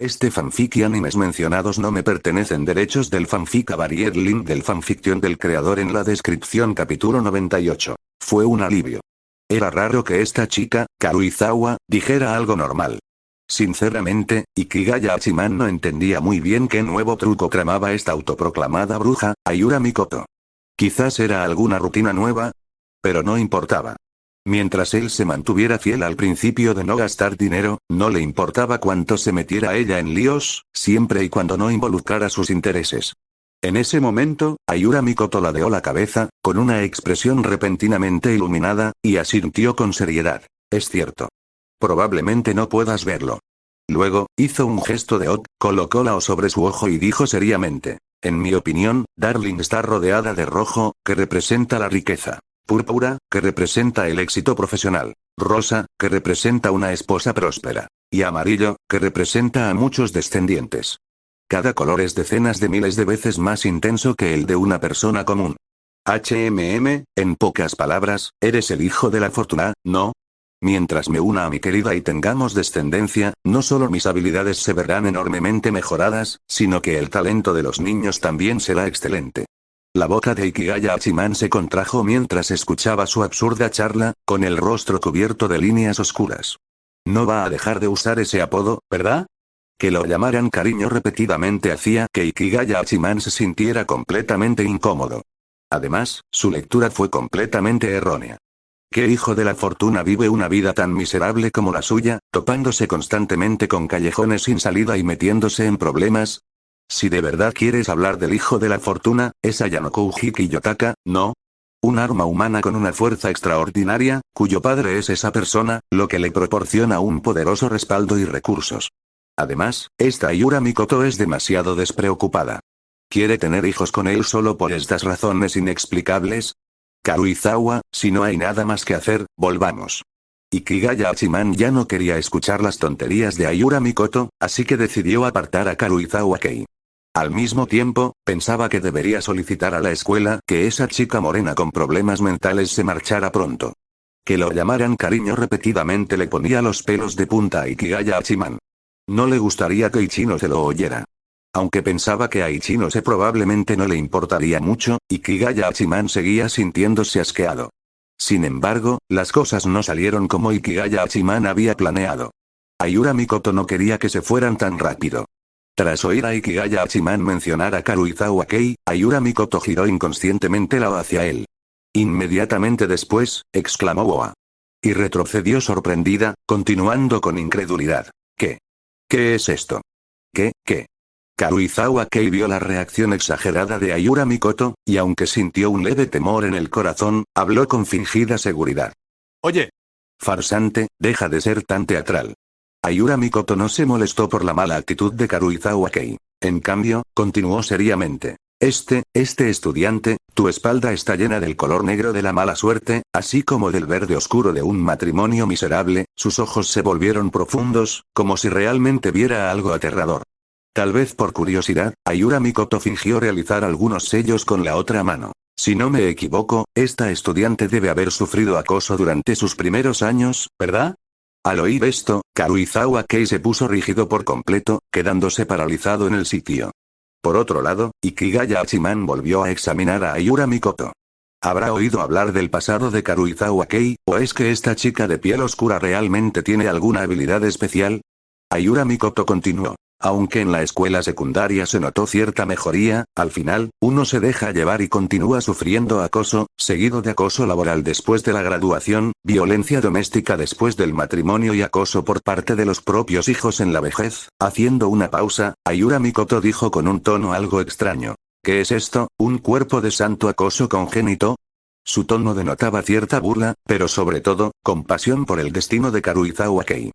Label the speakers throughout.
Speaker 1: Este fanfic y animes mencionados no me pertenecen. Derechos del fanfic a variar link del fanfiction del creador en la descripción. Capítulo 98. Fue un alivio. Era raro que esta chica, Karuizawa, dijera algo normal. Sinceramente, Ikigaya Hachiman no entendía muy bien qué nuevo truco tramaba esta autoproclamada bruja, Ayura Mikoto. Quizás era alguna rutina nueva, pero no importaba. Mientras él se mantuviera fiel al principio de no gastar dinero, no le importaba cuánto se metiera ella en líos, siempre y cuando no involucrara sus intereses. En ese momento, Ayura Mikoto ladeó la cabeza, con una expresión repentinamente iluminada, y asintió con seriedad. Es cierto. Probablemente no puedas verlo. Luego, hizo un gesto de ok, colocó la O sobre su ojo y dijo seriamente. En mi opinión, Darling está rodeada de rojo, que representa la riqueza. Púrpura, que representa el éxito profesional. Rosa, que representa una esposa próspera. Y amarillo, que representa a muchos descendientes. Cada color es decenas de miles de veces más intenso que el de una persona común. En pocas palabras, eres el hijo de la fortuna, ¿no? Mientras me una a mi querida y tengamos descendencia, no solo mis habilidades se verán enormemente mejoradas, sino que el talento de los niños también será excelente. La boca de Ikigaya Hachiman se contrajo mientras escuchaba su absurda charla, con el rostro cubierto de líneas oscuras. No va a dejar de usar ese apodo, ¿verdad? Que lo llamaran cariño repetidamente hacía que Ikigaya Hachiman se sintiera completamente incómodo. Además, su lectura fue completamente errónea. ¿Qué hijo de la fortuna vive una vida tan miserable como la suya, topándose constantemente con callejones sin salida y metiéndose en problemas? Si de verdad quieres hablar del hijo de la fortuna, es Ayano Hiki Yotaka, ¿no? Un arma humana con una fuerza extraordinaria, cuyo padre es esa persona, lo que le proporciona un poderoso respaldo y recursos. Además, esta Ayura Mikoto es demasiado despreocupada. ¿Quiere tener hijos con él solo por estas razones inexplicables? Karuizawa, si no hay nada más que hacer, volvamos. Ikigaya Hachiman ya no quería escuchar las tonterías de Ayura Mikoto, así que decidió apartar a Karuizawa Kei. Al mismo tiempo, pensaba que debería solicitar a la escuela que esa chica morena con problemas mentales se marchara pronto. Que lo llamaran cariño repetidamente le ponía los pelos de punta a Ikigaya Hachiman. No le gustaría que Ichino se lo oyera. Aunque pensaba que a Ichinose probablemente no le importaría mucho, Ikigaya Hachiman seguía sintiéndose asqueado. Sin embargo, las cosas no salieron como Ikigaya Hachiman había planeado. Ayura Mikoto no quería que se fueran tan rápido. Tras oír a Ikigaya Hachiman mencionar a Karuizawa Kei, Ayura Mikoto giró inconscientemente la O hacia él. Inmediatamente después, exclamó Boa. Y retrocedió sorprendida, continuando con incredulidad. ¿Qué? ¿Qué es esto? ¿Qué? Karuizawa Kei vio la reacción exagerada de Ayura Mikoto, y aunque sintió un leve temor en el corazón, habló con fingida seguridad. Oye. Farsante, deja de ser tan teatral. Ayura Mikoto no se molestó por la mala actitud de Karuizawa Kei. En cambio, continuó seriamente. Este estudiante, tu espalda está llena del color negro de la mala suerte, así como del verde oscuro de un matrimonio miserable. Sus ojos se volvieron profundos, como si realmente viera algo aterrador. Tal vez por curiosidad, Ayura Mikoto fingió realizar algunos sellos con la otra mano. Si no me equivoco, esta estudiante debe haber sufrido acoso durante sus primeros años, ¿verdad? Al oír esto, Karuizawa Kei se puso rígido por completo, quedándose paralizado en el sitio. Por otro lado, Ikigaya Hachiman volvió a examinar a Ayura Mikoto. ¿Habrá oído hablar del pasado de Karuizawa Kei, o es que esta chica de piel oscura realmente tiene alguna habilidad especial? Ayura Mikoto continuó. Aunque en la escuela secundaria se notó cierta mejoría, al final, uno se deja llevar y continúa sufriendo acoso, seguido de acoso laboral después de la graduación, violencia doméstica después del matrimonio y acoso por parte de los propios hijos en la vejez. Haciendo una pausa, Ayura Mikoto dijo con un tono algo extraño. ¿Qué es esto, un cuerpo de santo acoso congénito? Su tono denotaba cierta burla, pero sobre todo, compasión por el destino de Karuizawa Kei.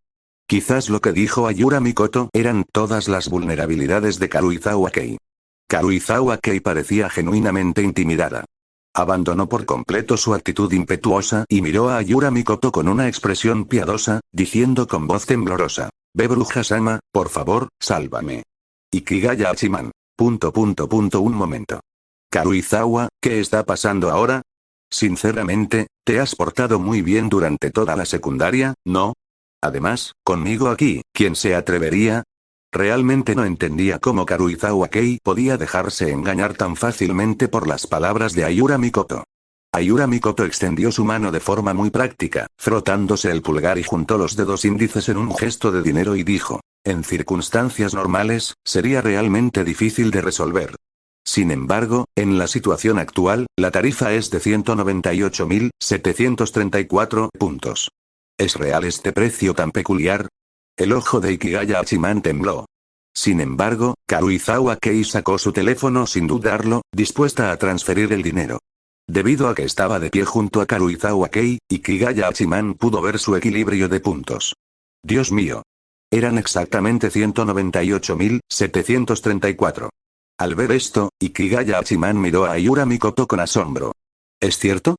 Speaker 1: Quizás lo que dijo Ayura Mikoto eran todas las vulnerabilidades de Karuizawa Kei. Karuizawa Kei parecía genuinamente intimidada. Abandonó por completo su actitud impetuosa y miró a Ayura Mikoto con una expresión piadosa, diciendo con voz temblorosa. Ve bruja-sama, por favor, sálvame. Ikigaya Hachiman. Un momento. Karuizawa, ¿qué está pasando ahora? Sinceramente, te has portado muy bien durante toda la secundaria, ¿no? Además, conmigo aquí, ¿quién se atrevería? Realmente no entendía cómo Karuizawa Kei podía dejarse engañar tan fácilmente por las palabras de Ayura Mikoto. Ayura Mikoto extendió su mano de forma muy práctica, frotándose el pulgar y juntó los dedos índices en un gesto de dinero y dijo: en circunstancias normales, sería realmente difícil de resolver. Sin embargo, en la situación actual, la tarifa es de 198.734 puntos. ¿Es real este precio tan peculiar? El ojo de Ikigaya Hachiman tembló. Sin embargo, Karuizawa Kei sacó su teléfono sin dudarlo, dispuesta a transferir el dinero. Debido a que estaba de pie junto a Karuizawa Kei, Ikigaya Hachiman pudo ver su equilibrio de puntos. Dios mío. Eran exactamente 198.734. Al ver esto, Ikigaya Hachiman miró a Ayura Mikoto con asombro. ¿Es cierto?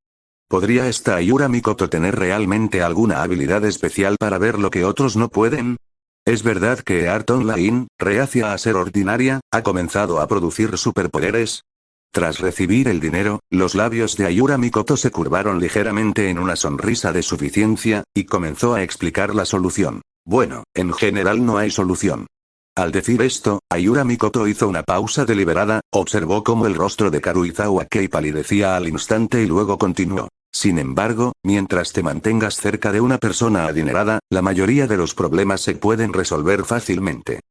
Speaker 1: ¿Podría esta Ayura Mikoto tener realmente alguna habilidad especial para ver lo que otros no pueden? ¿Es verdad que Earth Online, reacia a ser ordinaria, ha comenzado a producir superpoderes? Tras recibir el dinero, los labios de Ayura Mikoto se curvaron ligeramente en una sonrisa de suficiencia, y comenzó a explicar la solución. Bueno, en general no hay solución. Al decir esto, Ayura Mikoto hizo una pausa deliberada, observó cómo el rostro de Karuizawa Kei palidecía al instante y luego continuó. Sin embargo, mientras te mantengas cerca de una persona adinerada, la mayoría de los problemas se pueden resolver fácilmente.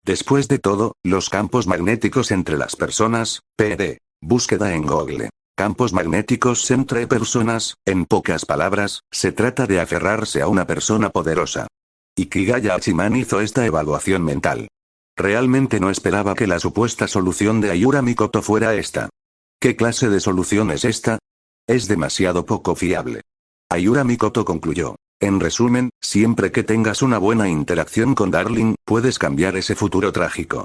Speaker 1: Después de todo, los campos magnéticos entre las personas, PD. Búsqueda en Google. Campos magnéticos entre personas, en pocas palabras, se trata de aferrarse a una persona poderosa. Ikigaya Hachiman hizo esta evaluación mental. Realmente no esperaba que la supuesta solución de Ayura Mikoto fuera esta. ¿Qué clase de solución es esta? Es demasiado poco fiable. Ayura Mikoto concluyó. En resumen, siempre que tengas una buena interacción con Darling, puedes cambiar ese futuro trágico.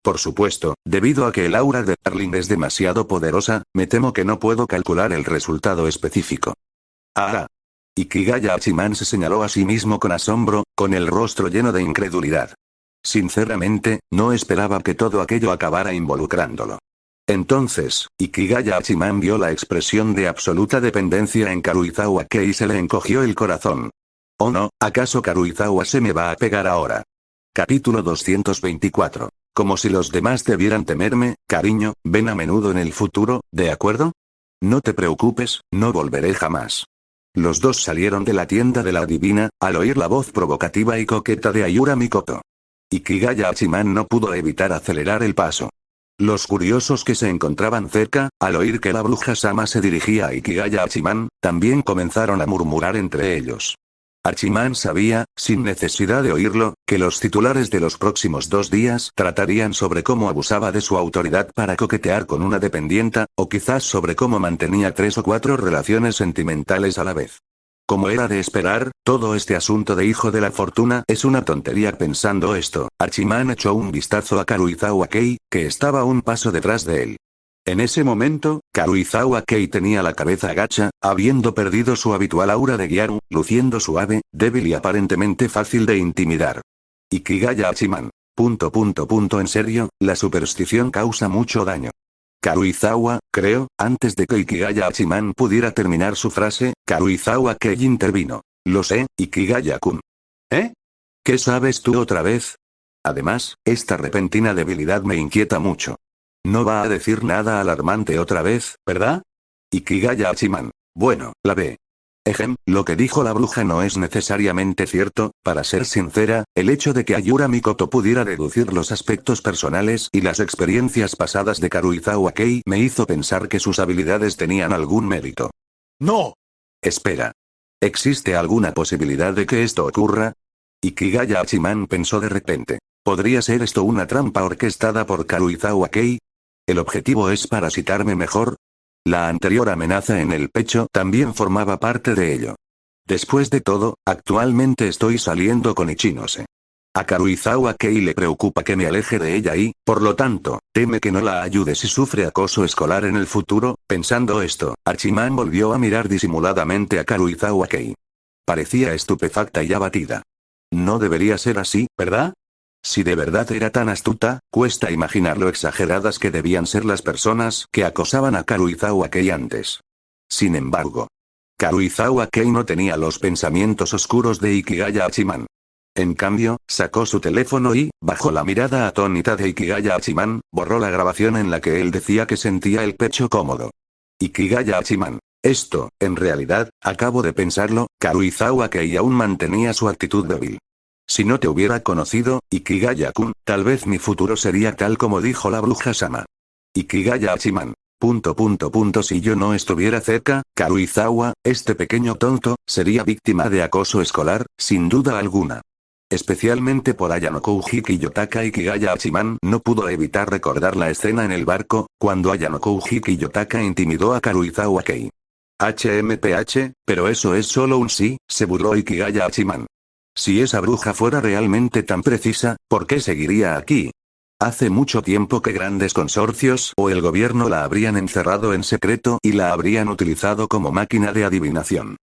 Speaker 1: Por supuesto, debido a que el aura de Darling es demasiado poderosa, me temo que no puedo calcular el resultado específico. Ah. Ikigaya Hachiman se señaló a sí mismo con asombro, con el rostro lleno de incredulidad. Sinceramente, no esperaba que todo aquello acabara involucrándolo. Entonces, Ikigaya Hachiman vio la expresión de absoluta dependencia en Karuizawa Kei y se le encogió el corazón. Oh no, ¿acaso Karuizawa se me va a pegar ahora? Capítulo 224. Como si los demás debieran temerme, cariño, ven a menudo en el futuro, ¿de acuerdo? No te preocupes, no volveré jamás. Los dos salieron de la tienda de la adivina, al oír la voz provocativa y coqueta de Ayura Mikoto. Ikigaya Hachiman no pudo evitar acelerar el paso. Los curiosos que se encontraban cerca, al oír que la bruja Sama se dirigía a Ikigaya Hachiman, también comenzaron a murmurar entre ellos. Hachiman sabía, sin necesidad de oírlo, que los titulares de los próximos 2 días tratarían sobre cómo abusaba de su autoridad para coquetear con una dependienta, o quizás sobre cómo mantenía 3 o 4 relaciones sentimentales a la vez. Como era de esperar, todo este asunto de hijo de la fortuna es una tontería. Pensando esto, Hachiman echó un vistazo a Karuizawa Kei, que estaba un paso detrás de él. En ese momento, Karuizawa Kei tenía la cabeza agacha, habiendo perdido su habitual aura de Gyaru, luciendo suave, débil y aparentemente fácil de intimidar. Ikigaya Hachiman. En serio, la superstición causa mucho daño. Karuizawa, creo, antes de que Ikigaya Hachiman pudiera terminar su frase, Karuizawa Kei intervino. Lo sé, Ikigaya-kun. ¿Eh? ¿Qué sabes tú otra vez? Además, esta repentina debilidad me inquieta mucho. No va a decir nada alarmante otra vez, ¿verdad? Ikigaya Hachiman. Bueno, la ve. Lo que dijo la bruja no es necesariamente cierto, para ser sincera, el hecho de que Ayura Mikoto pudiera deducir los aspectos personales y las experiencias pasadas de Karuizawa Kei me hizo pensar que sus habilidades tenían algún mérito. ¡No! Espera. ¿Existe alguna posibilidad de que esto ocurra? Ikigaya Hachiman pensó de repente. ¿Podría ser esto una trampa orquestada por Karuizawa Kei? ¿El objetivo es parasitarme mejor? La anterior amenaza en el pecho también formaba parte de ello. Después de todo, actualmente estoy saliendo con Ichinose. A Karuizawa Kei le preocupa que me aleje de ella y, por lo tanto, teme que no la ayude si sufre acoso escolar en el futuro. Pensando esto, Hachiman volvió a mirar disimuladamente a Karuizawa Kei. Parecía estupefacta y abatida. No debería ser así, ¿verdad? Si de verdad era tan astuta, cuesta imaginar lo exageradas que debían ser las personas que acosaban a Karuizawa Kei antes. Sin embargo, Karuizawa Kei no tenía los pensamientos oscuros de Ikigaya Hachiman. En cambio, sacó su teléfono y, bajo la mirada atónita de Ikigaya Hachiman, borró la grabación en la que él decía que sentía el pecho cómodo. Ikigaya Hachiman. Esto, en realidad, acabo de pensarlo, Karuizawa Kei aún mantenía su actitud débil. Si no te hubiera conocido, Ikigaya-kun, tal vez mi futuro sería tal como dijo la bruja Sama. Ikigaya Hachiman. Si yo no estuviera cerca, Karuizawa, este pequeño tonto, sería víctima de acoso escolar, sin duda alguna. Especialmente por Ayano Koujiki Yotaka. Ikigaya Hachiman no pudo evitar recordar la escena en el barco, cuando Ayano Koujiki Yotaka intimidó a Karuizawa Kei. HMPH, pero eso es solo un sí, se burló Ikigaya Hachiman. Si esa bruja fuera realmente tan precisa, ¿por qué seguiría aquí? Hace mucho tiempo que grandes consorcios o el gobierno la habrían encerrado en secreto y la habrían utilizado como máquina de adivinación.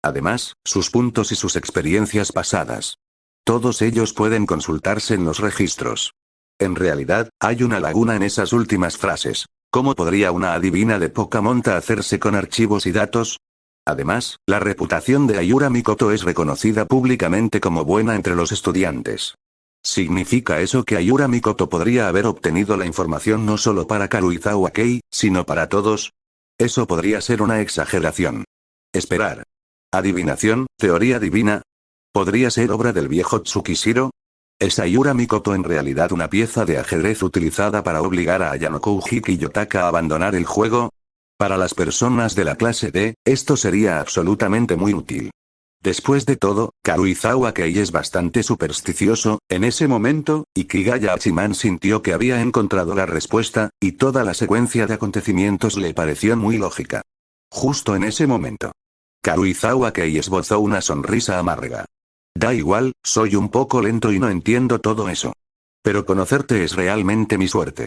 Speaker 1: Además, sus puntos y sus experiencias pasadas. Todos ellos pueden consultarse en los registros. En realidad, hay una laguna en esas últimas frases. ¿Cómo podría una adivina de poca monta hacerse con archivos y datos? Además, la reputación de Ayura Mikoto es reconocida públicamente como buena entre los estudiantes. ¿Significa eso que Ayura Mikoto podría haber obtenido la información no solo para Karuizawa Kei, sino para todos? Eso podría ser una exageración. Esperar. ¿Adivinación, teoría divina? ¿Podría ser obra del viejo Tsukishiro? ¿Es Ayura Mikoto en realidad una pieza de ajedrez utilizada para obligar a Ayano Koujiki Yotaka a abandonar el juego? Para las personas de la clase D, esto sería absolutamente muy útil. Después de todo, Karuizawa Kei es bastante supersticioso. En ese momento, Ikigaya Hachiman sintió que había encontrado la respuesta, y toda la secuencia de acontecimientos le pareció muy lógica. Justo en ese momento, Karuizawa Kei esbozó una sonrisa amarga. Da igual, soy un poco lento y no entiendo todo eso. Pero conocerte es realmente mi suerte.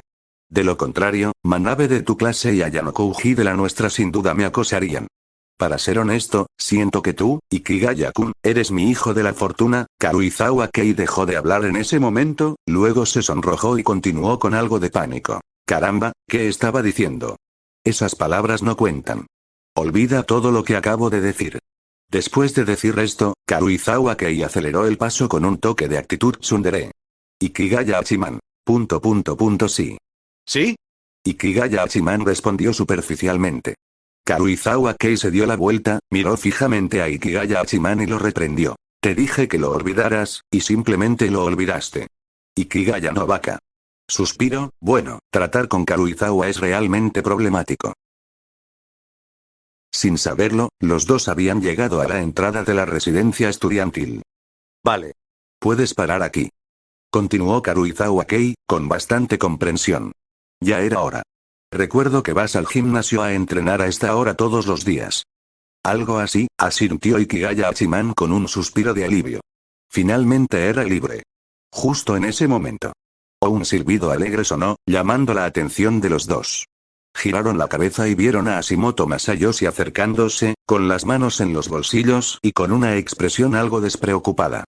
Speaker 1: De lo contrario, Manabe de tu clase y Ayano Kouji de la nuestra sin duda me acosarían. Para ser honesto, siento que tú, Ikigaya-kun, eres mi hijo de la fortuna. Karuizawa Kei dejó de hablar en ese momento, luego se sonrojó y continuó con algo de pánico. Caramba, ¿qué estaba diciendo? Esas palabras no cuentan. Olvida todo lo que acabo de decir. Después de decir esto, Karuizawa Kei aceleró el paso con un toque de actitud tsundere. Ikigaya Hachiman. Sí. ¿Sí? Ikigaya Hachiman respondió superficialmente. Karuizawa Kei se dio la vuelta, miró fijamente a Ikigaya Hachiman y lo reprendió. Te dije que lo olvidaras, y simplemente lo olvidaste. Ikigaya no vaca. Suspiro, bueno, tratar con Karuizawa es realmente problemático. Sin saberlo, los dos habían llegado a la entrada de la residencia estudiantil. Vale. Puedes parar aquí. Continuó Karuizawa Kei, con bastante comprensión. Ya era hora. Recuerdo que vas al gimnasio a entrenar a esta hora todos los días. Algo así, asintió Ikigaya Hachiman con un suspiro de alivio. Finalmente era libre. Justo en ese momento. Un silbido alegre sonó, llamando la atención de los dos. Giraron la cabeza y vieron a Hashimoto Masayoshi acercándose, con las manos en los bolsillos y con una expresión algo despreocupada.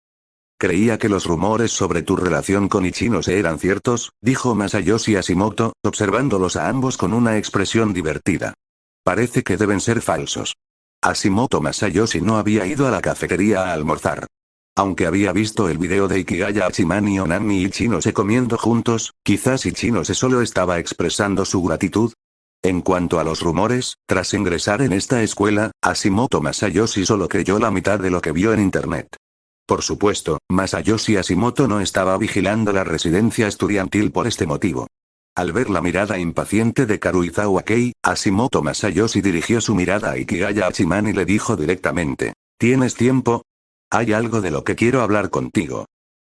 Speaker 1: Creía que los rumores sobre tu relación con Ichinose eran ciertos, dijo Masayoshi Hashimoto, observándolos a ambos con una expresión divertida. Parece que deben ser falsos. Hashimoto Masayoshi no había ido a la cafetería a almorzar. Aunque había visto el video de Ikigaya Hachiman y Onami y Ichinose comiendo juntos, quizás Ichinose solo estaba expresando su gratitud. En cuanto a los rumores, tras ingresar en esta escuela, Hashimoto Masayoshi solo creyó la mitad de lo que vio en internet. Por supuesto, Masayoshi Hashimoto no estaba vigilando la residencia estudiantil por este motivo. Al ver la mirada impaciente de Karuizawa Kei, Hashimoto Masayoshi dirigió su mirada a Ikigaya Hachiman y le dijo directamente. ¿Tienes tiempo? Hay algo de lo que quiero hablar contigo.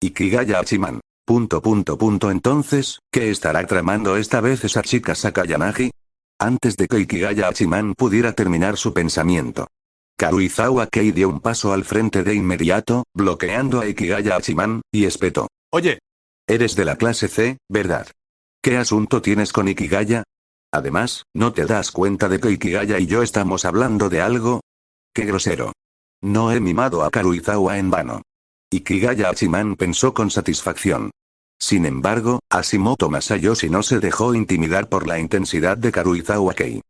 Speaker 1: Ikigaya Hachiman. Entonces, ¿qué estará tramando esta vez esa chica Sakayanagi? Antes de que Ikigaya Hachiman pudiera terminar su pensamiento, Karuizawa Kei dio un paso al frente de inmediato, bloqueando a Ikigaya Hachiman, y espetó. Oye. Eres de la clase C, ¿verdad? ¿Qué asunto tienes con Ikigaya? Además, ¿no te das cuenta de que Ikigaya y yo estamos hablando de algo? ¡Qué grosero! No he mimado a Karuizawa en vano. Ikigaya Hachiman pensó con satisfacción. Sin embargo, Hashimoto Masayoshi no se dejó intimidar por la intensidad de Karuizawa Kei.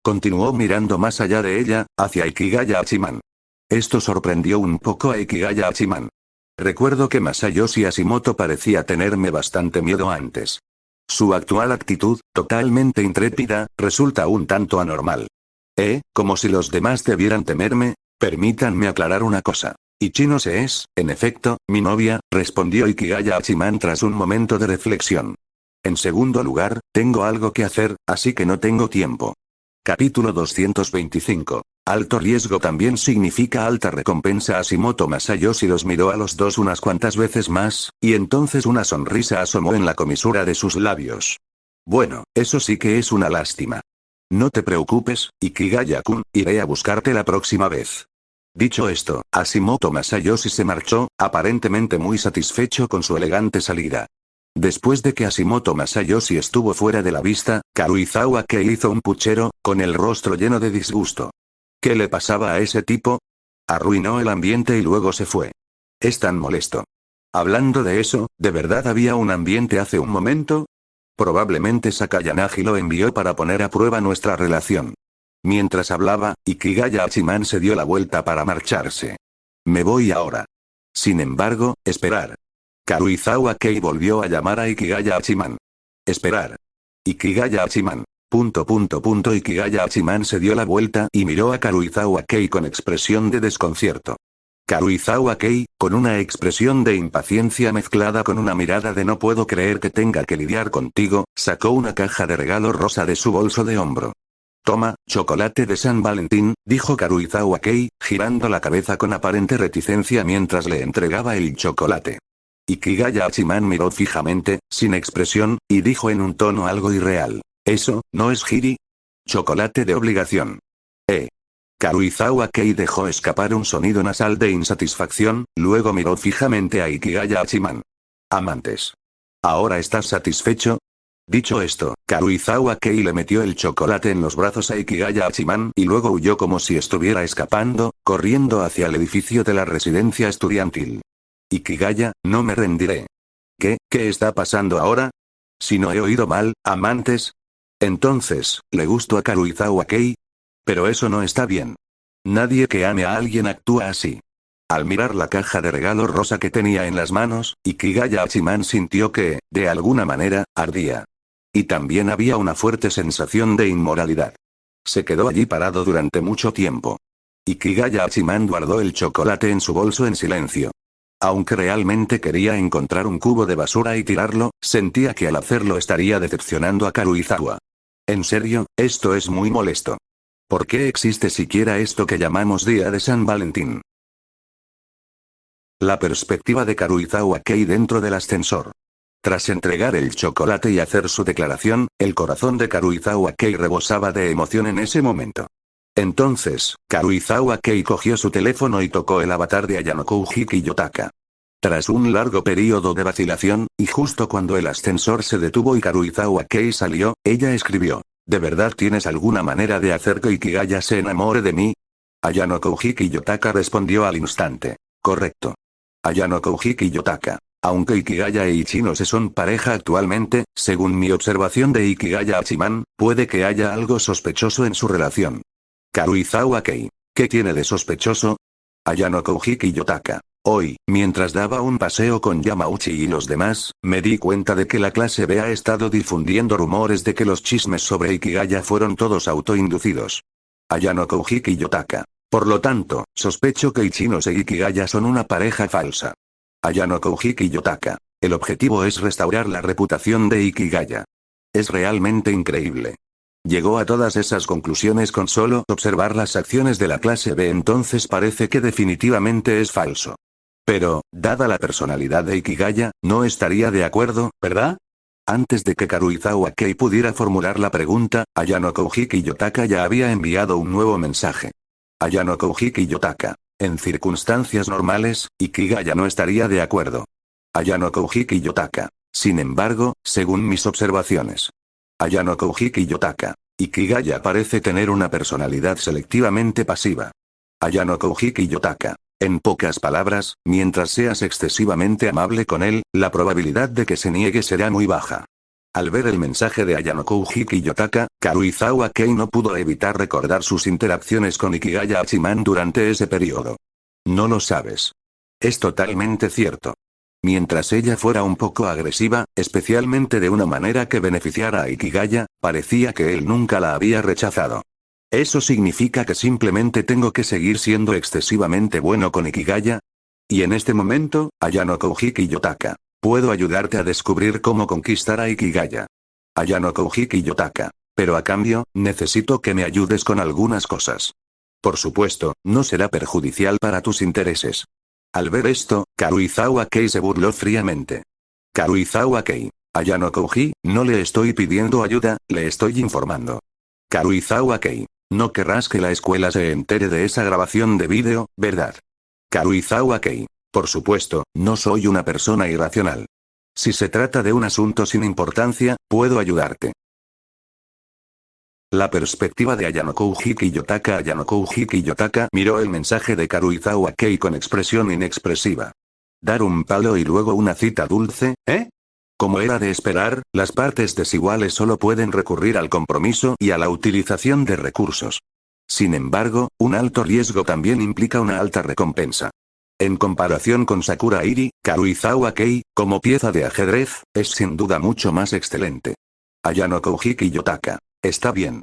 Speaker 1: Continuó mirando más allá de ella, hacia Ikigaya Hachiman. Esto sorprendió un poco a Ikigaya Hachiman. Recuerdo que Masayoshi Hashimoto parecía tenerme bastante miedo antes. Su actual actitud, totalmente intrépida, resulta un tanto anormal. Como si los demás debieran temerme. Permítanme aclarar una cosa. Ichinose es, en efecto, mi novia, respondió Ikigaya Hachiman tras un momento de reflexión. En segundo lugar, tengo algo que hacer, así que no tengo tiempo. Capítulo 225. Alto riesgo también significa alta recompensa. Hashimoto Masayoshi los miró a los dos unas cuantas veces más, y entonces una sonrisa asomó en la comisura de sus labios. Bueno, eso sí que es una lástima. No te preocupes, Ikigaya-kun, iré a buscarte la próxima vez. Dicho esto, Hashimoto Masayoshi se marchó, aparentemente muy satisfecho con su elegante salida. Después de que Hashimoto Masayoshi estuvo fuera de la vista, Karuizawa Kei hizo un puchero, con el rostro lleno de disgusto. ¿Qué le pasaba a ese tipo? Arruinó el ambiente y luego se fue. Es tan molesto. Hablando de eso, ¿de verdad había un ambiente hace un momento? Probablemente Sakayanagi lo envió para poner a prueba nuestra relación. Mientras hablaba, Ikigaya Hachiman se dio la vuelta para marcharse. Me voy ahora. Sin embargo, esperar. Karuizawa Kei volvió a llamar a Ikigaya Hachiman. Esperar. Ikigaya Hachiman. Ikigaya Hachiman se dio la vuelta y miró a Karuizawa Kei con expresión de desconcierto. Karuizawa Kei, con una expresión de impaciencia mezclada con una mirada de no puedo creer que tenga que lidiar contigo, sacó una caja de regalo rosa de su bolso de hombro. Toma, chocolate de San Valentín, dijo Karuizawa Kei, girando la cabeza con aparente reticencia mientras le entregaba el chocolate. Ikigaya Hachiman miró fijamente, sin expresión, y dijo en un tono algo irreal. ¿Eso, no es Hiri? Chocolate de obligación. Karuizawa Kei dejó escapar un sonido nasal de insatisfacción, luego miró fijamente a Ikigaya Hachiman. Amantes. ¿Ahora estás satisfecho? Dicho esto, Karuizawa Kei le metió el chocolate en los brazos a Ikigaya Hachiman y luego huyó como si estuviera escapando, corriendo hacia el edificio de la residencia estudiantil. Ikigaya, no me rendiré. ¿Qué está pasando ahora? Si no he oído mal, amantes. Entonces, ¿le gustó a Karuizawa Kei? Pero eso no está bien. Nadie que ame a alguien actúa así. Al mirar la caja de regalo rosa que tenía en las manos, Ikigaya Hachiman sintió que, de alguna manera, ardía. Y también había una fuerte sensación de inmoralidad. Se quedó allí parado durante mucho tiempo. Ikigaya Hachiman guardó el chocolate en su bolso en silencio. Aunque realmente quería encontrar un cubo de basura y tirarlo, sentía que al hacerlo estaría decepcionando a Karuizawa. En serio, esto es muy molesto. ¿Por qué existe siquiera esto que llamamos Día de San Valentín? La perspectiva de Karuizawa Kei dentro del ascensor. Tras entregar el chocolate y hacer su declaración, el corazón de Karuizawa Kei rebosaba de emoción en ese momento. Entonces, Karuizawa Kei cogió su teléfono y tocó el avatar de Ayano Koujiki Yotaka. Tras un largo periodo de vacilación, y justo cuando el ascensor se detuvo y Karuizawa Kei salió, ella escribió: ¿De verdad tienes alguna manera de hacer que Ikigaya se enamore de mí? Ayano Koujiki Yotaka respondió al instante. Correcto. Ayano Koujiki Yotaka. Aunque Ikigaya e Ichinose son pareja actualmente, según mi observación de Ikigaya Hachiman, puede que haya algo sospechoso en su relación. Karuizawa Kei. ¿Qué tiene de sospechoso? Ayano Koujiki Yotaka. Hoy, mientras daba un paseo con Yamauchi y los demás, me di cuenta de que la clase B ha estado difundiendo rumores de que los chismes sobre Ikigaya fueron todos autoinducidos. Ayano Koujiki Yotaka. Por lo tanto, sospecho que Ichinose y Ikigaya son una pareja falsa. Ayano Koujiki Yotaka. El objetivo es restaurar la reputación de Ikigaya. Es realmente increíble. Llegó a todas esas conclusiones con solo observar las acciones de la clase B, entonces parece que definitivamente es falso. Pero, dada la personalidad de Ikigaya, no estaría de acuerdo, ¿verdad? Antes de que Karuizawa Kei pudiera formular la pregunta, Ayano Koujiki Yotaka ya había enviado un nuevo mensaje. Ayano Koujiki Yotaka. En circunstancias normales, Ikigaya no estaría de acuerdo. Ayano Koujiki Yotaka. Sin embargo, según mis observaciones. Ayano Koujiki Yotaka. Ikigaya parece tener una personalidad selectivamente pasiva. Ayano Koujiki Yotaka. En pocas palabras, mientras seas excesivamente amable con él, la probabilidad de que se niegue será muy baja. Al ver el mensaje de Ayano Koujiki Yotaka, Karuizawa Kei no pudo evitar recordar sus interacciones con Ikigaya Hachiman durante ese periodo. No lo sabes. Es totalmente cierto. Mientras ella fuera un poco agresiva, especialmente de una manera que beneficiara a Ikigaya, parecía que él nunca la había rechazado. ¿Eso significa que simplemente tengo que seguir siendo excesivamente bueno con Ikigaya? Y en este momento, Ayano Koujiki Yotaka. Puedo ayudarte a descubrir cómo conquistar a Ikigaya. Ayano Koujiki Yotaka. Pero a cambio, necesito que me ayudes con algunas cosas. Por supuesto, no será perjudicial para tus intereses. Al ver esto, Karuizawa Kei se burló fríamente. Karuizawa Kei. Ayano Kouji, no le estoy pidiendo ayuda, le estoy informando. Karuizawa Kei. No querrás que la escuela se entere de esa grabación de vídeo, ¿verdad? Karuizawa Kei. Por supuesto, no soy una persona irracional. Si se trata de un asunto sin importancia, puedo ayudarte. La perspectiva de Ayano Koujiki Yotaka. Ayano Koujiki Yotaka miró el mensaje de Karuizawa Kei con expresión inexpresiva. Dar un palo y luego una cita dulce, ¿eh? Como era de esperar, las partes desiguales solo pueden recurrir al compromiso y a la utilización de recursos. Sin embargo, un alto riesgo también implica una alta recompensa. En comparación con Sakura Iri, Karuizawa Kei, como pieza de ajedrez, es sin duda mucho más excelente. Ayano Koujiki Yotaka. Está bien.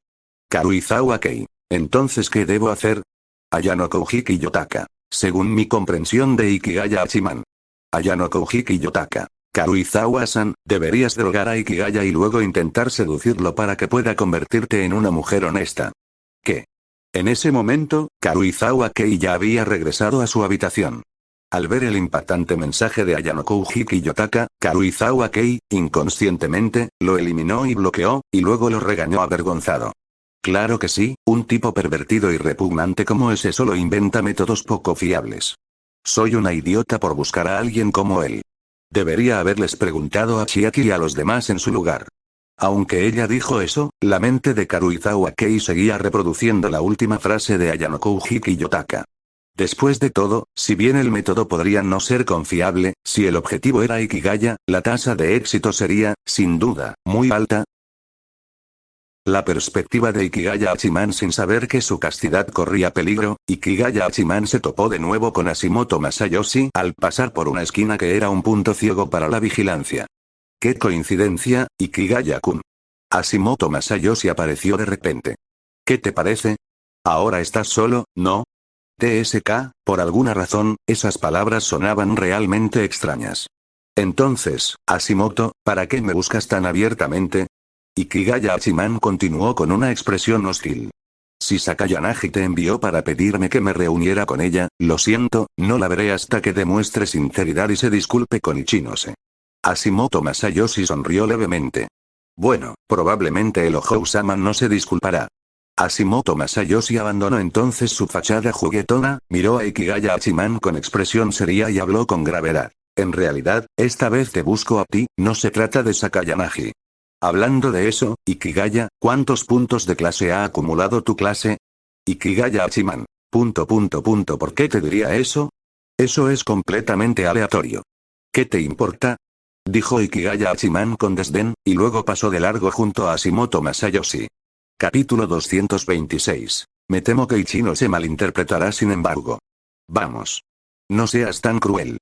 Speaker 1: Karuizawa Kei. Entonces, ¿qué debo hacer? Ayano Koujiki Yotaka. Según mi comprensión de Ikigaya Hachiman. Ayano Koujiki Yotaka. Karuizawa-san, deberías drogar a Ikigaya y luego intentar seducirlo para que pueda convertirte en una mujer honesta. ¿Qué? En ese momento, Karuizawa Kei ya había regresado a su habitación. Al ver el impactante mensaje de Ayano Koujiki Yotaka, Karuizawa Kei, inconscientemente, lo eliminó y bloqueó, y luego lo regañó avergonzado. Claro que sí, un tipo pervertido y repugnante como ese solo inventa métodos poco fiables. Soy una idiota por buscar a alguien como él. Debería haberles preguntado a Chiaki y a los demás en su lugar. Aunque ella dijo eso, la mente de Karuizawa Kei seguía reproduciendo la última frase de Ayano Koujiki Yotaka. Después de todo, si bien el método podría no ser confiable, si el objetivo era Ikigaya, la tasa de éxito sería, sin duda, muy alta. La perspectiva de Ikigaya Hachiman sin saber que su castidad corría peligro, Ikigaya Hachiman se topó de nuevo con Hashimoto Masayoshi al pasar por una esquina que era un punto ciego para la vigilancia. ¡Qué coincidencia, Ikigaya-kun! Hashimoto Masayoshi apareció de repente. ¿Qué te parece? Ahora estás solo, ¿no? TSK, por alguna razón, esas palabras sonaban realmente extrañas. Entonces, Hashimoto, ¿para qué me buscas tan abiertamente? Ikigaya Hachiman continuó con una expresión hostil. Si Sakayanagi te envió para pedirme que me reuniera con ella, lo siento, no la veré hasta que demuestre sinceridad y se disculpe con Ichinose. Hashimoto Masayoshi sonrió levemente. Bueno, probablemente el Ohou-sama no se disculpará. Hashimoto Masayoshi abandonó entonces su fachada juguetona, miró a Ikigaya Hachiman con expresión seria y habló con gravedad. En realidad, esta vez te busco a ti, no se trata de Sakayanagi. Hablando de eso, Ikigaya, ¿cuántos puntos de clase ha acumulado tu clase? Ikigaya Hachiman. ¿Por qué te diría eso? Eso es completamente aleatorio. ¿Qué te importa? Dijo Ikigaya Hachiman con desdén, y luego pasó de largo junto a Hashimoto Masayoshi. Capítulo 226. Me temo que Ichino se malinterpretará sin embargo. Vamos. No seas tan cruel.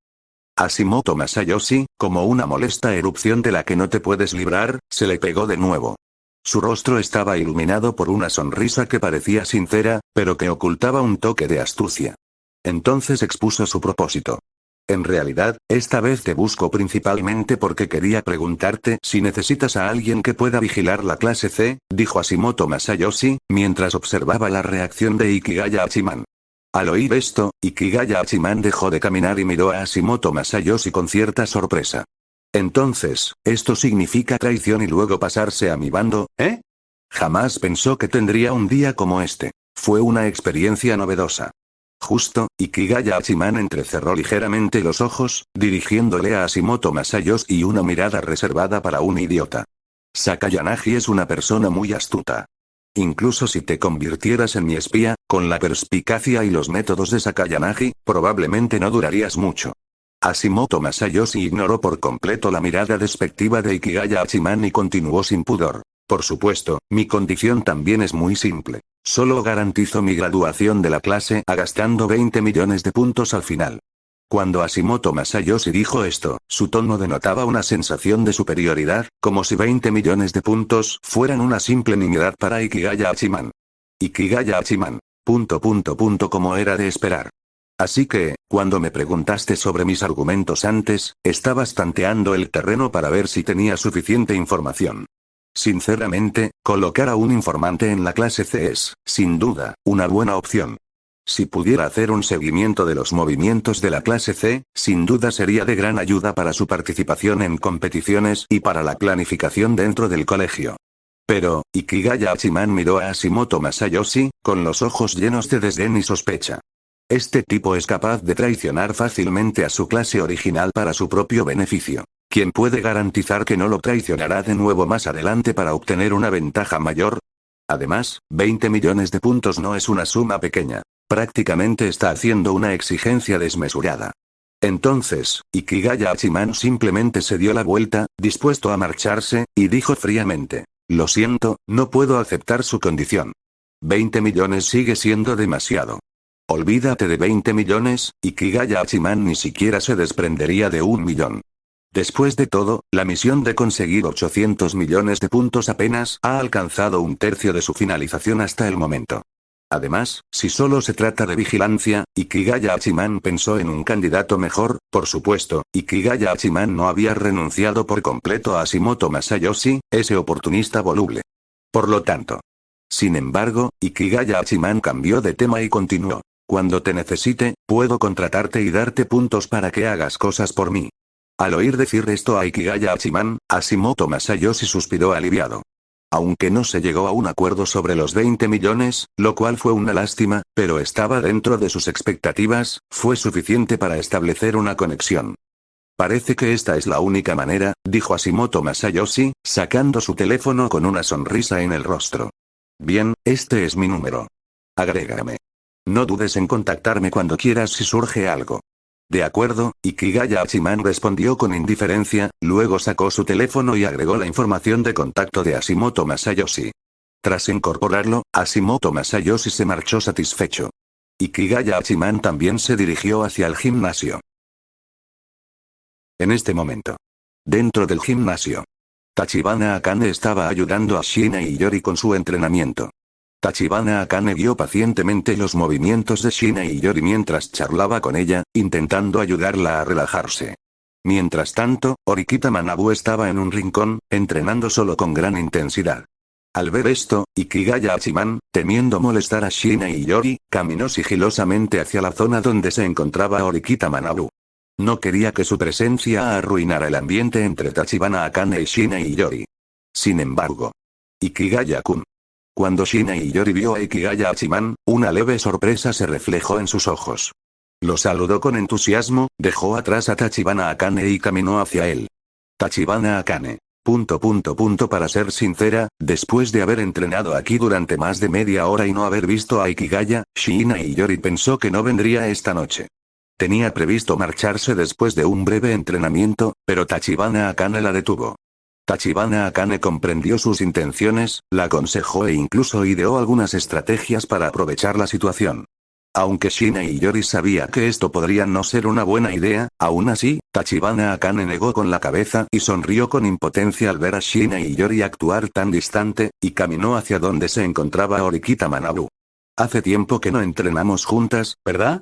Speaker 1: Hashimoto Masayoshi, como una molesta erupción de la que no te puedes librar, se le pegó de nuevo. Su rostro estaba iluminado por una sonrisa que parecía sincera, pero que ocultaba un toque de astucia. Entonces expuso su propósito. En realidad, esta vez te busco principalmente porque quería preguntarte si necesitas a alguien que pueda vigilar la clase C, dijo Hashimoto Masayoshi, mientras observaba la reacción de Ikigaya Hachiman. Al oír esto, Ikigaya Hachiman dejó de caminar y miró a Hashimoto Masayoshi con cierta sorpresa. Entonces, ¿esto significa traición y luego pasarse a mi bando, eh? Jamás pensó que tendría un día como este. Fue una experiencia novedosa. Justo, Ikigaya Hachiman entrecerró ligeramente los ojos, dirigiéndole a Hashimoto Masayoshi una mirada reservada para un idiota. Sakayanagi es una persona muy astuta. Incluso si te convirtieras en mi espía, con la perspicacia y los métodos de Sakayanagi, probablemente no durarías mucho. Hashimoto Masayoshi ignoró por completo la mirada despectiva de Ikigaya Hachiman y continuó sin pudor. Por supuesto, mi condición también es muy simple. Solo garantizo mi graduación de la clase A gastando 20 millones de puntos al final. Cuando Hashimoto Masayoshi dijo esto, su tono denotaba una sensación de superioridad, como si 20 millones de puntos fueran una simple nimiedad para Ikigaya Hachiman. Ikigaya Hachiman. Como era de esperar. Así que, cuando me preguntaste sobre mis argumentos antes, estabas tanteando el terreno para ver si tenía suficiente información. Sinceramente, colocar a un informante en la clase C es, sin duda, una buena opción. Si pudiera hacer un seguimiento de los movimientos de la clase C, sin duda sería de gran ayuda para su participación en competiciones y para la planificación dentro del colegio. Pero, Ikigaya Hachiman miró a Hashimoto Masayoshi, con los ojos llenos de desdén y sospecha. Este tipo es capaz de traicionar fácilmente a su clase original para su propio beneficio. ¿Quién puede garantizar que no lo traicionará de nuevo más adelante para obtener una ventaja mayor? Además, 20 millones de puntos no es una suma pequeña. Prácticamente está haciendo una exigencia desmesurada. Entonces, Ikigaya Hachiman simplemente se dio la vuelta, dispuesto a marcharse, y dijo fríamente: lo siento, no puedo aceptar su condición. 20 millones sigue siendo demasiado. Olvídate de 20 millones, Ikigaya Hachiman ni siquiera se desprendería de 1 millón. Después de todo, la misión de conseguir 800 millones de puntos apenas ha alcanzado un tercio de su finalización hasta el momento. Además, si solo se trata de vigilancia, Ikigaya Hachiman pensó en un candidato mejor. Por supuesto, Ikigaya Hachiman no había renunciado por completo a Hashimoto Masayoshi, ese oportunista voluble. Por lo tanto. Sin embargo, Ikigaya Hachiman cambió de tema y continuó. Cuando te necesite, puedo contratarte y darte puntos para que hagas cosas por mí. Al oír decir esto a Ikigaya Hachiman, Hashimoto Masayoshi suspiró aliviado. Aunque no se llegó a un acuerdo sobre los 20 millones, lo cual fue una lástima, pero estaba dentro de sus expectativas, fue suficiente para establecer una conexión. Parece que esta es la única manera, dijo Hashimoto Masayoshi, sacando su teléfono con una sonrisa en el rostro. Bien, este es mi número. Agrégame. No dudes en contactarme cuando quieras si surge algo. De acuerdo, Ikigaya Hachiman respondió con indiferencia, luego sacó su teléfono y agregó la información de contacto de Hashimoto Masayoshi. Tras incorporarlo, Hashimoto Masayoshi se marchó satisfecho. Ikigaya Hachiman también se dirigió hacia el gimnasio. En este momento. Dentro del gimnasio. Tachibana Akane estaba ayudando a Shina y Yori con su entrenamiento. Tachibana Akane vio pacientemente los movimientos de Shina y Yori mientras charlaba con ella, intentando ayudarla a relajarse. Mientras tanto, Horikita Manabu estaba en un rincón, entrenando solo con gran intensidad. Al ver esto, Ikigaya Hachiman, temiendo molestar a Shina y Yori, caminó sigilosamente hacia la zona donde se encontraba Horikita Manabu. No quería que su presencia arruinara el ambiente entre Tachibana Akane y Shina y Yori. Sin embargo, Ikigaya-kun. Cuando Shina y Yori vio a Ikigaya Hachiman, una leve sorpresa se reflejó en sus ojos. Lo saludó con entusiasmo, dejó atrás a Tachibana Akane y caminó hacia él. Tachibana Akane. Para ser sincera, después de haber entrenado aquí durante más de media hora y no haber visto a Ikigaya, Shina y Yori pensó que no vendría esta noche. Tenía previsto marcharse después de un breve entrenamiento, pero Tachibana Akane la detuvo. Tachibana Akane comprendió sus intenciones, la aconsejó e incluso ideó algunas estrategias para aprovechar la situación. Aunque Shina y Yori sabía que esto podría no ser una buena idea, aún así, Tachibana Akane negó con la cabeza y sonrió con impotencia al ver a Shina y Yori actuar tan distante, y caminó hacia donde se encontraba Horikita Manabu. Hace tiempo que no entrenamos juntas, ¿verdad?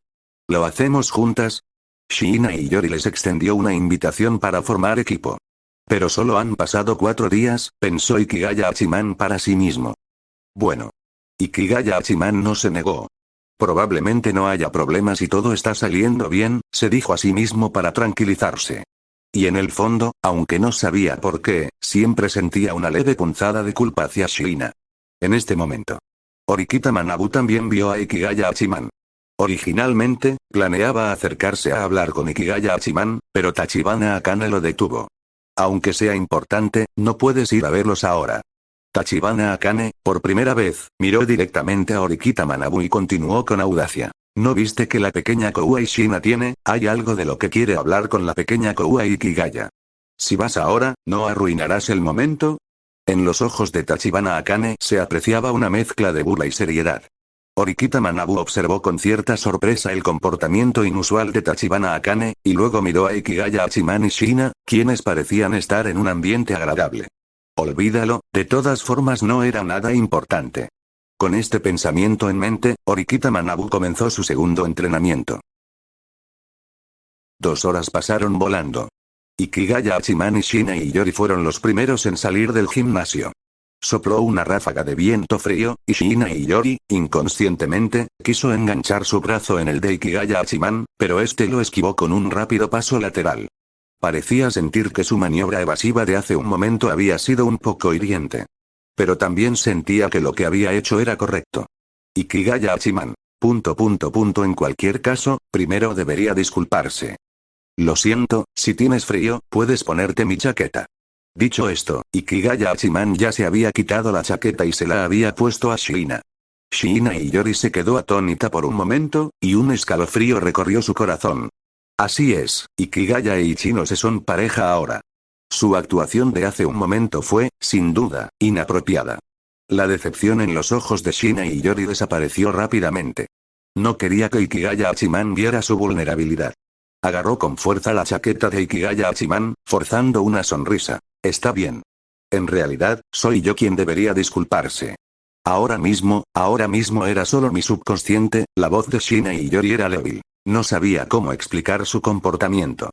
Speaker 1: ¿Lo hacemos juntas? Shina y Yori les extendió una invitación para formar equipo. Pero solo han pasado 4 días, pensó Ikigaya Hachiman para sí mismo. Bueno. Ikigaya Hachiman no se negó. Probablemente no haya problemas y todo está saliendo bien, se dijo a sí mismo para tranquilizarse. Y en el fondo, aunque no sabía por qué, siempre sentía una leve punzada de culpa hacia Shina. En este momento. Horikita Manabu también vio a Ikigaya Hachiman. Originalmente, planeaba acercarse a hablar con Ikigaya Hachiman, pero Tachibana Akane lo detuvo. Aunque sea importante, no puedes ir a verlos ahora. Tachibana Akane, por primera vez, miró directamente a Horikita Manabu y continuó con audacia. ¿No viste que la pequeña Kouai Shina tiene? Hay algo de lo que quiere hablar con la pequeña Kouai Ikigaya. Si vas ahora, ¿no arruinarás el momento? En los ojos de Tachibana Akane se apreciaba una mezcla de burla y seriedad. Orikita Manabu observó con cierta sorpresa el comportamiento inusual de Tachibana Akane, y luego miró a Ikigaya Hachiman y Shina, quienes parecían estar en un ambiente agradable. Olvídalo, de todas formas no era nada importante. Con este pensamiento en mente, Orikita Manabu comenzó su segundo entrenamiento. 2 horas pasaron volando. Ikigaya Hachiman y Shina y Yori fueron los primeros en salir del gimnasio. Sopló una ráfaga de viento frío, y Shina y Yori, inconscientemente, quiso enganchar su brazo en el de Ikigaya Hachiman, pero este lo esquivó con un rápido paso lateral. Parecía sentir que su maniobra evasiva de hace un momento había sido un poco hiriente. Pero también sentía que lo que había hecho era correcto. Ikigaya Hachiman. En cualquier caso, primero debería disculparse. Lo siento, si tienes frío, puedes ponerte mi chaqueta. Dicho esto, Ikigaya Hachiman ya se había quitado la chaqueta y se la había puesto a Shina. Shina y Yori se quedó atónita por un momento, y un escalofrío recorrió su corazón. Así es, Ikigaya e Ichinose son pareja ahora. Su actuación de hace un momento fue, sin duda, inapropiada. La decepción en los ojos de Shina y Yori desapareció rápidamente. No quería que Ikigaya Hachiman viera su vulnerabilidad. Agarró con fuerza la chaqueta de Ikigaya Hachiman, forzando una sonrisa. Está bien. En realidad, soy yo quien debería disculparse. Ahora mismo era solo mi subconsciente, la voz de Shina y Yori era débil. No sabía cómo explicar su comportamiento.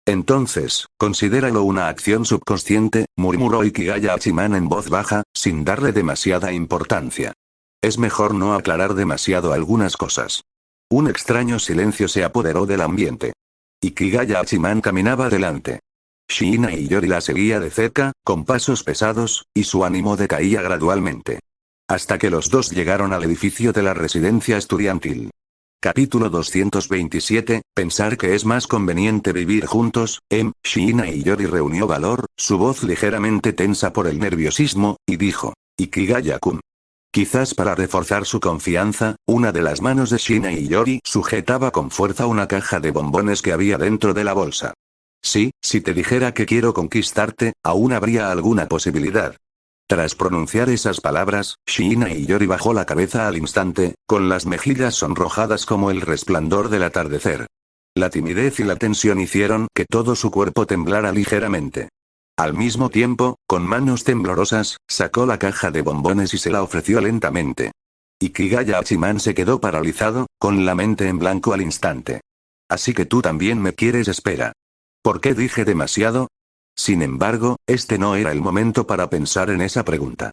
Speaker 1: Entonces, considéralo una acción subconsciente, murmuró Ikigaya Hachiman en voz baja, sin darle demasiada importancia. Es mejor no aclarar demasiado algunas cosas. Un extraño silencio se apoderó del ambiente. Ikigaya Hachiman caminaba delante. Shina y Yori la seguía de cerca, con pasos pesados, y su ánimo decaía gradualmente. Hasta que los dos llegaron al edificio de la residencia estudiantil. Capítulo 227, pensar que es más conveniente vivir juntos. Shina y Yori reunió valor, su voz ligeramente tensa por el nerviosismo, y dijo, Ikigaya-kun. Quizás para reforzar su confianza, una de las manos de Shina y Yori sujetaba con fuerza una caja de bombones que había dentro de la bolsa. Sí, si te dijera que quiero conquistarte, aún habría alguna posibilidad. Tras pronunciar esas palabras, Shina y Yori bajó la cabeza al instante, con las mejillas sonrojadas como el resplandor del atardecer. La timidez y la tensión hicieron que todo su cuerpo temblara ligeramente. Al mismo tiempo, con manos temblorosas, sacó la caja de bombones y se la ofreció lentamente. Ikigaya Hachiman se quedó paralizado, con la mente en blanco al instante. Así que tú también me quieres, espera. ¿Por qué dije demasiado? Sin embargo, este no era el momento para pensar en esa pregunta.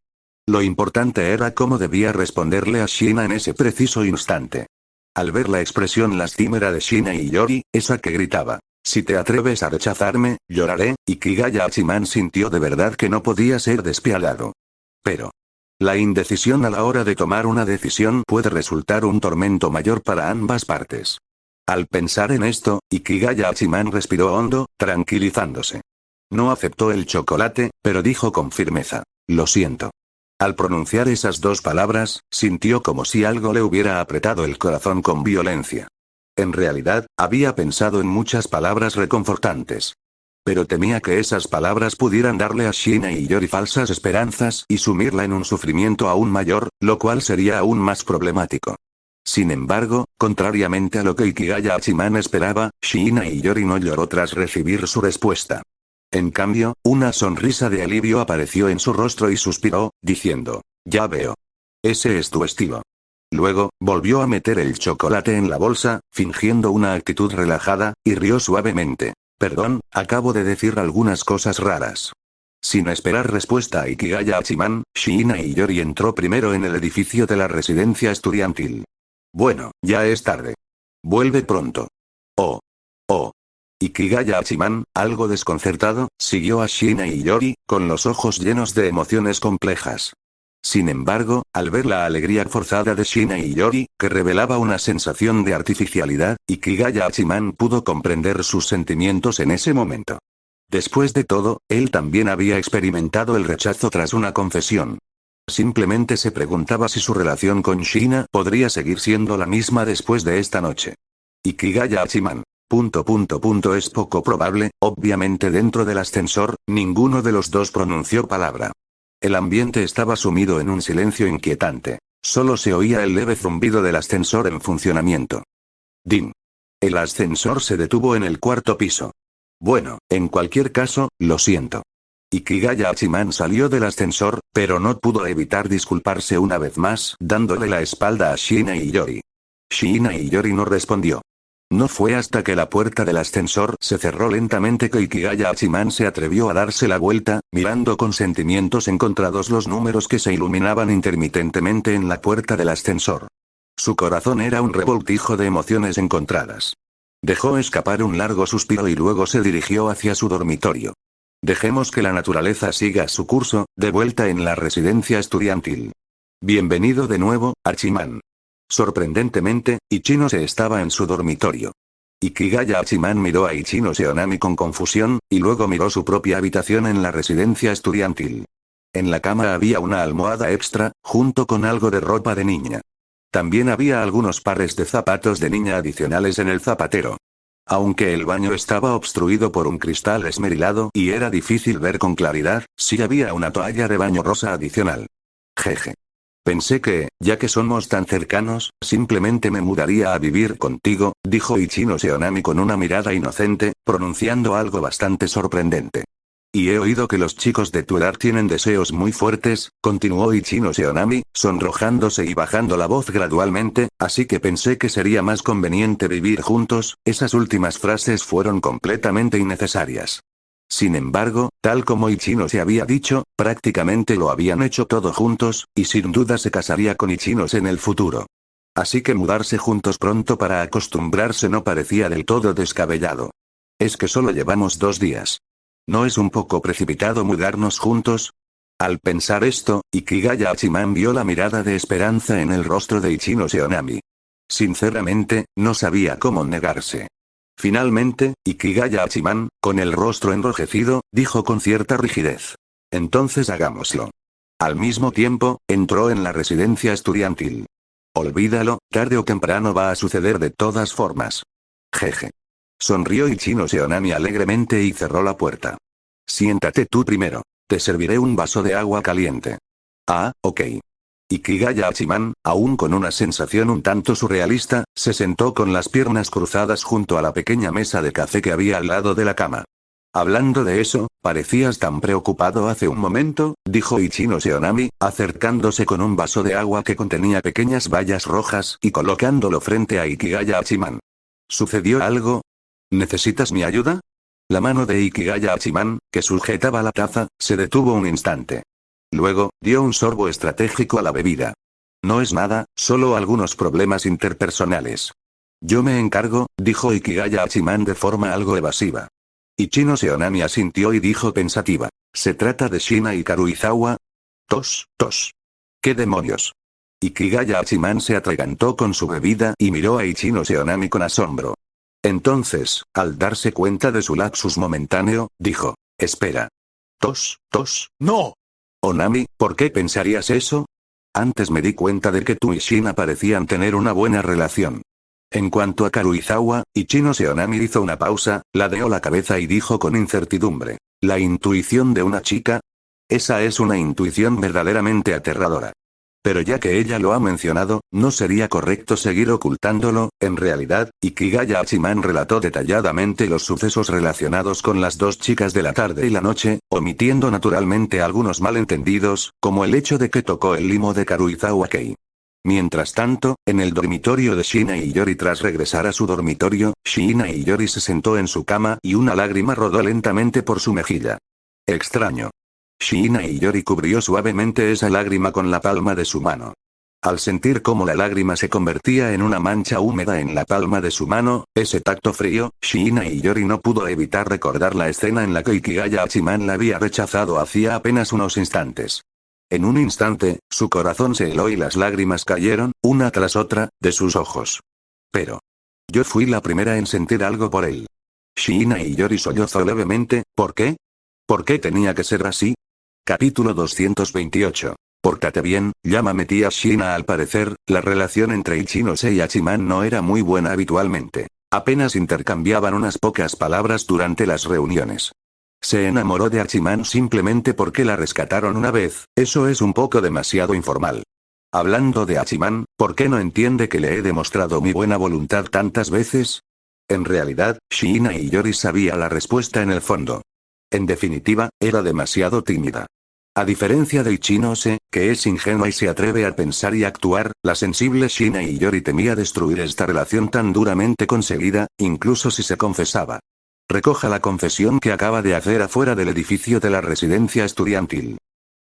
Speaker 1: Lo importante era cómo debía responderle a Shina en ese preciso instante. Al ver la expresión lastimera de Shina y Yori, esa que gritaba, si te atreves a rechazarme, lloraré, Ikigaya Hachiman sintió de verdad que no podía ser despiadado. Pero la indecisión a la hora de tomar una decisión puede resultar un tormento mayor para ambas partes. Al pensar en esto, Ikigaya Hachiman respiró hondo, tranquilizándose. No aceptó el chocolate, pero dijo con firmeza, lo siento. Al pronunciar esas dos palabras, sintió como si algo le hubiera apretado el corazón con violencia. En realidad, había pensado en muchas palabras reconfortantes. Pero temía que esas palabras pudieran darle a Shina y Yori falsas esperanzas y sumirla en un sufrimiento aún mayor, lo cual sería aún más problemático. Sin embargo, contrariamente a lo que Ikigaya Hachiman esperaba, Shina y Yori no lloró tras recibir su respuesta. En cambio, una sonrisa de alivio apareció en su rostro y suspiró, diciendo, ya veo. Ese es tu estilo. Luego, volvió a meter el chocolate en la bolsa, fingiendo una actitud relajada, y rió suavemente. Perdón, acabo de decir algunas cosas raras. Sin esperar respuesta a Ikigaya Hachiman, Shina y Yori entró primero en el edificio de la residencia estudiantil. Bueno, ya es tarde. Vuelve pronto. Oh. Ikigaya Hachiman, algo desconcertado, siguió a Shina y Yori, con los ojos llenos de emociones complejas. Sin embargo, al ver la alegría forzada de Shina y Yori, que revelaba una sensación de artificialidad, Ikigaya Hachiman pudo comprender sus sentimientos en ese momento. Después de todo, él también había experimentado el rechazo tras una confesión. Simplemente se preguntaba si su relación con Shina podría seguir siendo la misma después de esta noche. Ikigaya Hachiman. Es poco probable, obviamente dentro del ascensor, ninguno de los dos pronunció palabra. El ambiente estaba sumido en un silencio inquietante. Solo se oía el leve zumbido del ascensor en funcionamiento. Din. El ascensor se detuvo en el cuarto piso. Bueno, en cualquier caso, lo siento. Ikigaya Hachiman salió del ascensor, pero no pudo evitar disculparse una vez más, dándole la espalda a Shiina Iyori. Shiina Iyori no respondió. No fue hasta que la puerta del ascensor se cerró lentamente que Ikigaya Hachiman se atrevió a darse la vuelta, mirando con sentimientos encontrados los números que se iluminaban intermitentemente en la puerta del ascensor. Su corazón era un revoltijo de emociones encontradas. Dejó escapar un largo suspiro y luego se dirigió hacia su dormitorio. Dejemos que la naturaleza siga su curso, de vuelta en la residencia estudiantil. Bienvenido de nuevo, Hachiman. Sorprendentemente, Ichinose estaba en su dormitorio. Ikigaya Hachiman miró a Ichinose Onami con confusión, y luego miró su propia habitación en la residencia estudiantil. En la cama había una almohada extra, junto con algo de ropa de niña. También había algunos pares de zapatos de niña adicionales en el zapatero. Aunque el baño estaba obstruido por un cristal esmerilado y era difícil ver con claridad, sí había una toalla de baño rosa adicional. Jeje. Pensé que, ya que somos tan cercanos, simplemente me mudaría a vivir contigo, dijo Ichinose Onami con una mirada inocente, pronunciando algo bastante sorprendente. Y he oído que los chicos de tu edad tienen deseos muy fuertes, continuó Ichinose Onami, sonrojándose y bajando la voz gradualmente, así que pensé que sería más conveniente vivir juntos. Esas últimas frases fueron completamente innecesarias. Sin embargo, tal como Ichinose había dicho, prácticamente lo habían hecho todo juntos, y sin duda se casaría con Ichinose en el futuro. Así que mudarse juntos pronto para acostumbrarse no parecía del todo descabellado. Es que solo llevamos 2 días. ¿No es un poco precipitado mudarnos juntos? Al pensar esto, Ikigaya Hachiman vio la mirada de esperanza en el rostro de Ichinose Onami. Sinceramente, no sabía cómo negarse. Finalmente, Ikigaya Hachiman, con el rostro enrojecido, dijo con cierta rigidez. Entonces hagámoslo. Al mismo tiempo, entró en la residencia estudiantil. Olvídalo, tarde o temprano va a suceder de todas formas. Jeje. Sonrió Ichinose Onami alegremente y cerró la puerta. Siéntate tú primero. Te serviré un vaso de agua caliente. Ah, ok. Ikigaya Hachiman, aún con una sensación un tanto surrealista, se sentó con las piernas cruzadas junto a la pequeña mesa de café que había al lado de la cama. Hablando de eso, parecías tan preocupado hace un momento, dijo Ichinose Onami, acercándose con un vaso de agua que contenía pequeñas bayas rojas y colocándolo frente a Ikigaya Hachiman. ¿Sucedió algo? ¿Necesitas mi ayuda? La mano de Ikigaya Hachiman, que sujetaba la taza, se detuvo un instante. Luego, dio un sorbo estratégico a la bebida. No es nada, solo algunos problemas interpersonales. Yo me encargo, dijo Ikigaya Hachiman de forma algo evasiva. Ichinose Onami asintió y dijo pensativa. ¿Se trata de Shina y Karuizawa? Tos. ¿Qué demonios? Ikigaya Hachiman se atragantó con su bebida y miró a Ichinose Onami con asombro. Entonces, al darse cuenta de su lapsus momentáneo, dijo, espera. Tos. ¡No! Onami, ¿por qué pensarías eso? Antes me di cuenta de que tú y Shina parecían tener una buena relación. En cuanto a Karuizawa, Ichinose Onami hizo una pausa, ladeó la cabeza y dijo con incertidumbre. ¿La intuición de una chica? Esa es una intuición verdaderamente aterradora. Pero ya que ella lo ha mencionado, no sería correcto seguir ocultándolo. En realidad, Ikigaya Hachiman relató detalladamente los sucesos relacionados con las 2 chicas de la tarde y la noche, omitiendo naturalmente algunos malentendidos, como el hecho de que tocó el limo de Karuizawa Kei. Mientras tanto, en el dormitorio de Shina Iyori tras regresar a su dormitorio, Shina Iyori se sentó en su cama y una lágrima rodó lentamente por su mejilla. Extraño. Shina Iyori cubrió suavemente esa lágrima con la palma de su mano. Al sentir cómo la lágrima se convertía en una mancha húmeda en la palma de su mano, ese tacto frío, Shina Iyori no pudo evitar recordar la escena en la que Ikigaya Hachiman la había rechazado hacía apenas unos instantes. En un instante, su corazón se heló y las lágrimas cayeron, una tras otra, de sus ojos. Pero yo fui la primera en sentir algo por él. Shina Iyori sollozó levemente. ¿Por qué? ¿Por qué tenía que ser así? Capítulo 228. Pórtate bien, llámame tía Shina. Al parecer, la relación entre Ichinose y Hachiman no era muy buena habitualmente. Apenas intercambiaban unas pocas palabras durante las reuniones. Se enamoró de Hachiman simplemente porque la rescataron una vez, eso es un poco demasiado informal. Hablando de Hachiman, ¿por qué no entiende que le he demostrado mi buena voluntad tantas veces? En realidad, Shiina Iyori sabía la respuesta en el fondo. En definitiva, era demasiado tímida. A diferencia de Ichinose, que es ingenua y se atreve a pensar y actuar, la sensible Shiina Iyori temía destruir esta relación tan duramente conseguida, incluso si se confesaba. Recoja la confesión que acaba de hacer afuera del edificio de la residencia estudiantil.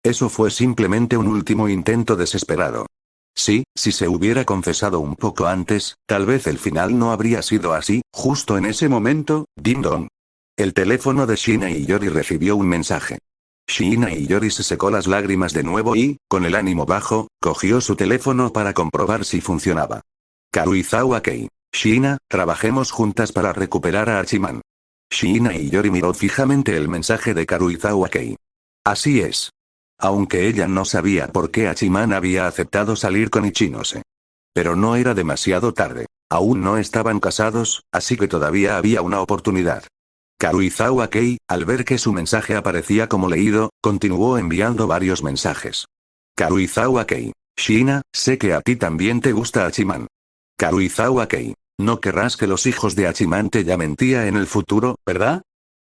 Speaker 1: Eso fue simplemente un último intento desesperado. Sí, si se hubiera confesado un poco antes, tal vez el final no habría sido así. Justo en ese momento, ding dong. El teléfono de Shiina Iyori recibió un mensaje. Shiina Iyori se secó las lágrimas de nuevo y, con el ánimo bajo, cogió su teléfono para comprobar si funcionaba. Karuizawa Kei. Shiina, trabajemos juntas para recuperar a Hachiman. Shiina Iyori miró fijamente el mensaje de Karuizawa Kei. Así es. Aunque ella no sabía por qué Hachiman había aceptado salir con Ichinose. Pero no era demasiado tarde. Aún no estaban casados, así que todavía había una oportunidad. Karuizawa Kei, al ver que su mensaje aparecía como leído, continuó enviando varios mensajes. Karuizawa Kei. Shiina, sé que a ti también te gusta Hachiman. Karuizawa Kei. No querrás que los hijos de Hachiman te llamen tía en el futuro, ¿verdad?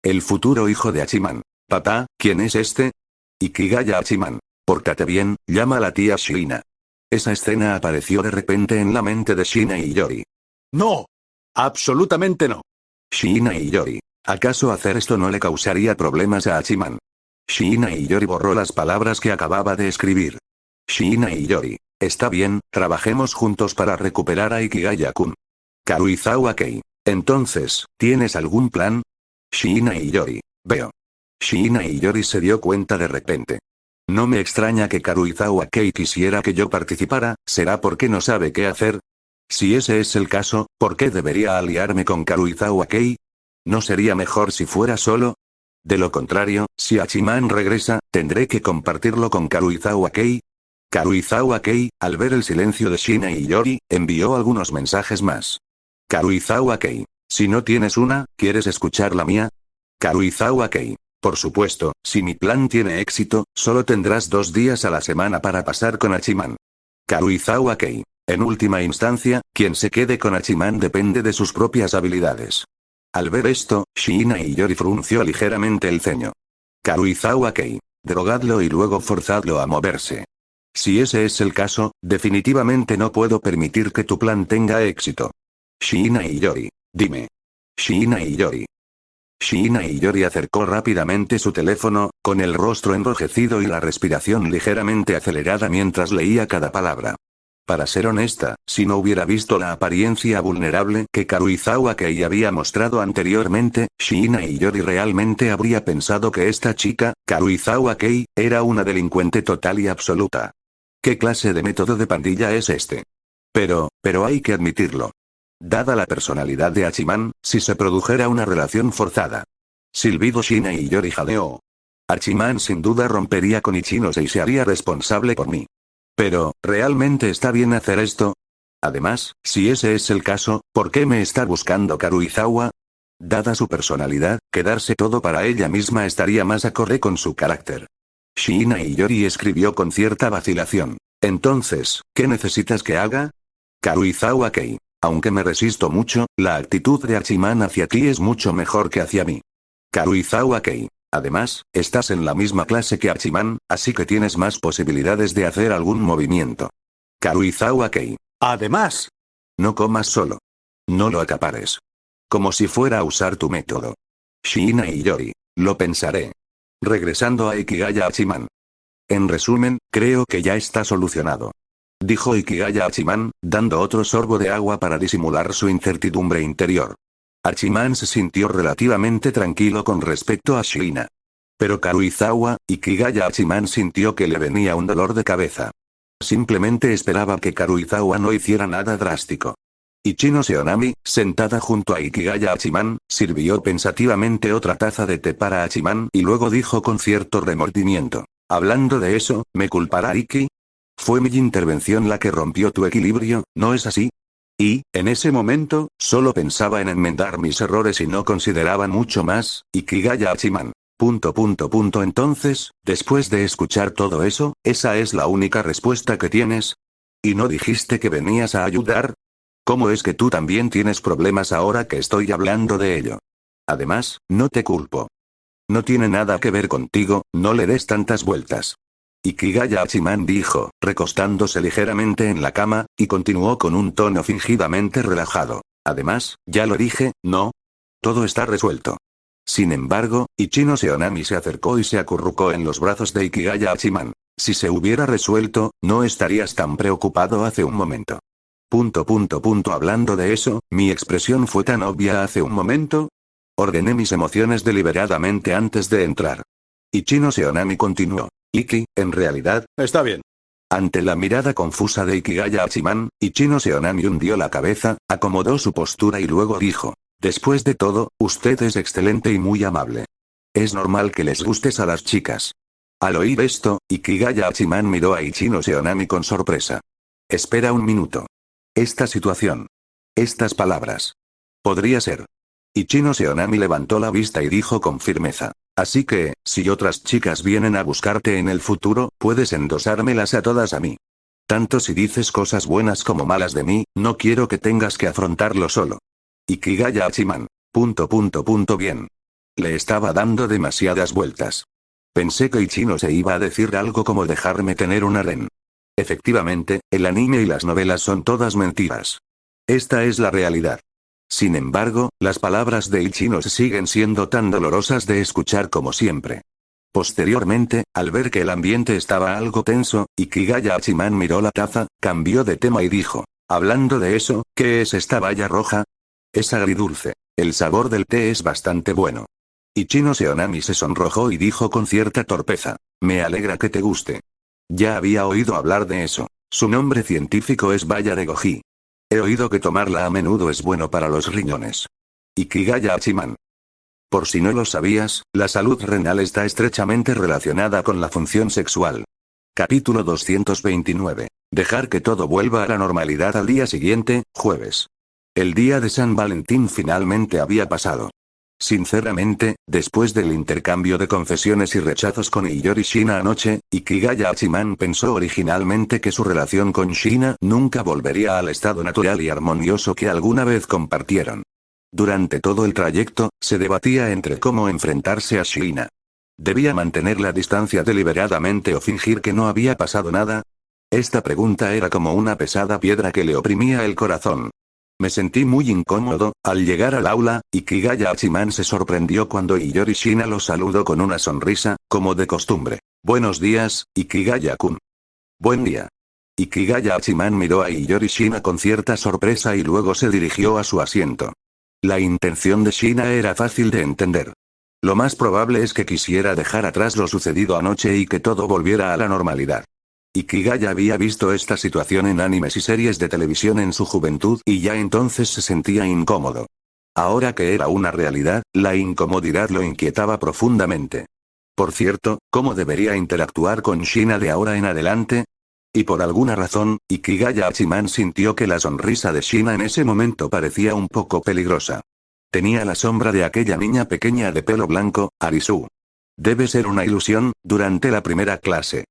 Speaker 1: El futuro hijo de Hachiman. Papá, ¿quién es este? Ikigaya Hachiman. Pórtate bien, llama a la tía Shiina. Esa escena apareció de repente en la mente de Shiina Iyori. ¡No! ¡Absolutamente no! Shiina Iyori. ¿Acaso hacer esto no le causaría problemas a Hachiman? Shiina Iyori borró las palabras que acababa de escribir. Shiina Iyori. Está bien, trabajemos juntos para recuperar a Ikigaya-kun. Karuizawa Kei. Entonces, ¿tienes algún plan? Shiina Iyori. Veo. Shiina Iyori se dio cuenta de repente. No me extraña que Karuizawa Kei quisiera que yo participara, ¿será porque no sabe qué hacer? Si ese es el caso, ¿por qué debería aliarme con Karuizawa Kei? ¿No sería mejor si fuera solo? De lo contrario, si Hachiman regresa, ¿tendré que compartirlo con Karuizawa Kei? Karuizawa Kei, al ver el silencio de Shiina Iyori, envió algunos mensajes más. Karuizawa Kei. Si no tienes una, ¿quieres escuchar la mía? Karuizawa Kei. Por supuesto, si mi plan tiene éxito, solo tendrás 2 días a la semana para pasar con Hachiman. Karuizawa Kei. En última instancia, quien se quede con Hachiman depende de sus propias habilidades. Al ver esto, Shiina Iyori frunció ligeramente el ceño. Karuizawa Kei. Drogadlo y luego forzadlo a moverse. Si ese es el caso, definitivamente no puedo permitir que tu plan tenga éxito. Shiina Iyori. Dime. Shiina Iyori. Shiina Iyori acercó rápidamente su teléfono, con el rostro enrojecido y la respiración ligeramente acelerada mientras leía cada palabra. Para ser honesta, si no hubiera visto la apariencia vulnerable que Karuizawa Kei había mostrado anteriormente, Shiina Iyori realmente habría pensado que esta chica, Karuizawa Kei, era una delincuente total y absoluta. ¿Qué clase de método de pandilla es este? Pero hay que admitirlo. Dada la personalidad de Hachiman, si se produjera una relación forzada. Silbido Shiina Iyori jadeó. Hachiman sin duda rompería con Ichinose y se haría responsable por mí. Pero, ¿realmente está bien hacer esto? Además, si ese es el caso, ¿por qué me está buscando Karuizawa? Dada su personalidad, quedarse todo para ella misma estaría más acorde con su carácter. Shiina Iyori escribió con cierta vacilación. Entonces, ¿qué necesitas que haga? Karuizawa Kei. Aunque me resisto mucho, la actitud de Hachiman hacia ti es mucho mejor que hacia mí. Karuizawa Kei. Además, estás en la misma clase que Hachiman, así que tienes más posibilidades de hacer algún movimiento. Karuizawa Kei. Además, no comas solo. No lo acapares. Como si fuera a usar tu método. Shiina Iyori. Lo pensaré. Regresando a Ikigaya Hachiman. En resumen, creo que ya está solucionado. Dijo Ikigaya Hachiman, dando otro sorbo de agua para disimular su incertidumbre interior. Hachiman se sintió relativamente tranquilo con respecto a Shiina. Pero Karuizawa, Ikigaya Hachiman sintió que le venía un dolor de cabeza. Simplemente esperaba que Karuizawa no hiciera nada drástico. Ichinose Onami, sentada junto a Ikigaya Hachiman, sirvió pensativamente otra taza de té para Hachiman y luego dijo con cierto remordimiento. Hablando de eso, ¿me culpará Iki? Fue mi intervención la que rompió tu equilibrio, ¿no es así? Y, en ese momento, solo pensaba en enmendar mis errores y no consideraba mucho más, Ikigaya Hachiman. Entonces, después de escuchar todo eso, ¿esa es la única respuesta que tienes? ¿Y no dijiste que venías a ayudar? ¿Cómo es que tú también tienes problemas ahora que estoy hablando de ello? Además, no te culpo. No tiene nada que ver contigo, no le des tantas vueltas. Ikigaya Hachiman dijo, recostándose ligeramente en la cama, y continuó con un tono fingidamente relajado. Además, ya lo dije, ¿no? Todo está resuelto. Sin embargo, Ichino Seonami se acercó y se acurrucó en los brazos de Ikigaya Hachiman. Si se hubiera resuelto, no estarías tan preocupado hace un momento. Hablando de eso, mi expresión fue tan obvia hace un momento. Ordené mis emociones deliberadamente antes de entrar. Ichino Seonami continuó. Iki, en realidad,
Speaker 2: Está bien.
Speaker 1: ante la mirada confusa de Ikigaya Hachiman, Ichino Seonami hundió la cabeza, acomodó su postura y luego dijo. Después de todo, usted es excelente y muy amable. Es normal que les gustes a las chicas. Al oír esto, Ikigaya Hachiman miró a Ichino Seonami con sorpresa. Espera un minuto. Esta situación. Estas palabras. Podría ser. Ichino Seonami levantó la vista y dijo con firmeza. Así que, si otras chicas vienen a buscarte en el futuro, puedes endosármelas a todas a mí. Tanto si dices cosas buenas como malas de mí, no quiero que tengas que afrontarlo solo. Ikigaya Hachiman. Bien. Le estaba dando demasiadas vueltas. Pensé que Ichino se iba a decir algo como dejarme tener un harén. Efectivamente, el anime y las novelas son todas mentiras. Esta es la realidad. Sin embargo, las palabras de Ichino siguen siendo tan dolorosas de escuchar como siempre. Posteriormente, al ver que el ambiente estaba algo tenso, Ikigaya Hachiman miró la taza, cambió de tema y dijo, hablando de eso, ¿qué es esta baya roja? Es agridulce. El sabor del té es bastante bueno. Ichino Seonami se sonrojó y dijo con cierta torpeza, me alegra que te guste. Ya había oído hablar de eso. Su nombre científico es baya de goji. He oído que tomarla a menudo es bueno para los riñones. Ikigaya Hachiman. Por si no lo sabías, la salud renal está estrechamente relacionada con la función sexual. Capítulo 229. Dejar que todo vuelva a la normalidad al día siguiente, jueves. El día de San Valentín finalmente había pasado. Sinceramente, después del intercambio de confesiones y rechazos con Iori Shina anoche, Ikigaya Hachiman pensó originalmente que su relación con Shina nunca volvería al estado natural y armonioso que alguna vez compartieron. Durante todo el trayecto, se debatía entre cómo enfrentarse a Shina. ¿Debía mantener la distancia deliberadamente o fingir que no había pasado nada? Esta pregunta era como una pesada piedra que le oprimía el corazón. Me sentí muy incómodo. Al llegar al aula, Ikigaya Hachiman se sorprendió cuando Iori Shina lo saludó con una sonrisa, como de costumbre. Buenos días, Ikigaya-kun. Buen día. Ikigaya Hachiman miró a Iori Shina con cierta sorpresa y luego se dirigió a su asiento. La intención de Shina era fácil de entender. Lo más probable es que quisiera dejar atrás lo sucedido anoche y que todo volviera a la normalidad. Ikigaya había visto esta situación en animes y series de televisión en su juventud y ya entonces se sentía incómodo. Ahora que era una realidad, la incomodidad lo inquietaba profundamente. Por cierto, ¿cómo debería interactuar con Shina de ahora en adelante? Y por alguna razón, Ikigaya Hachiman sintió que la sonrisa de Shina en ese momento parecía un poco peligrosa. Tenía la sombra de aquella niña pequeña de pelo blanco, Arisu. Debe ser una ilusión. Durante la primera clase,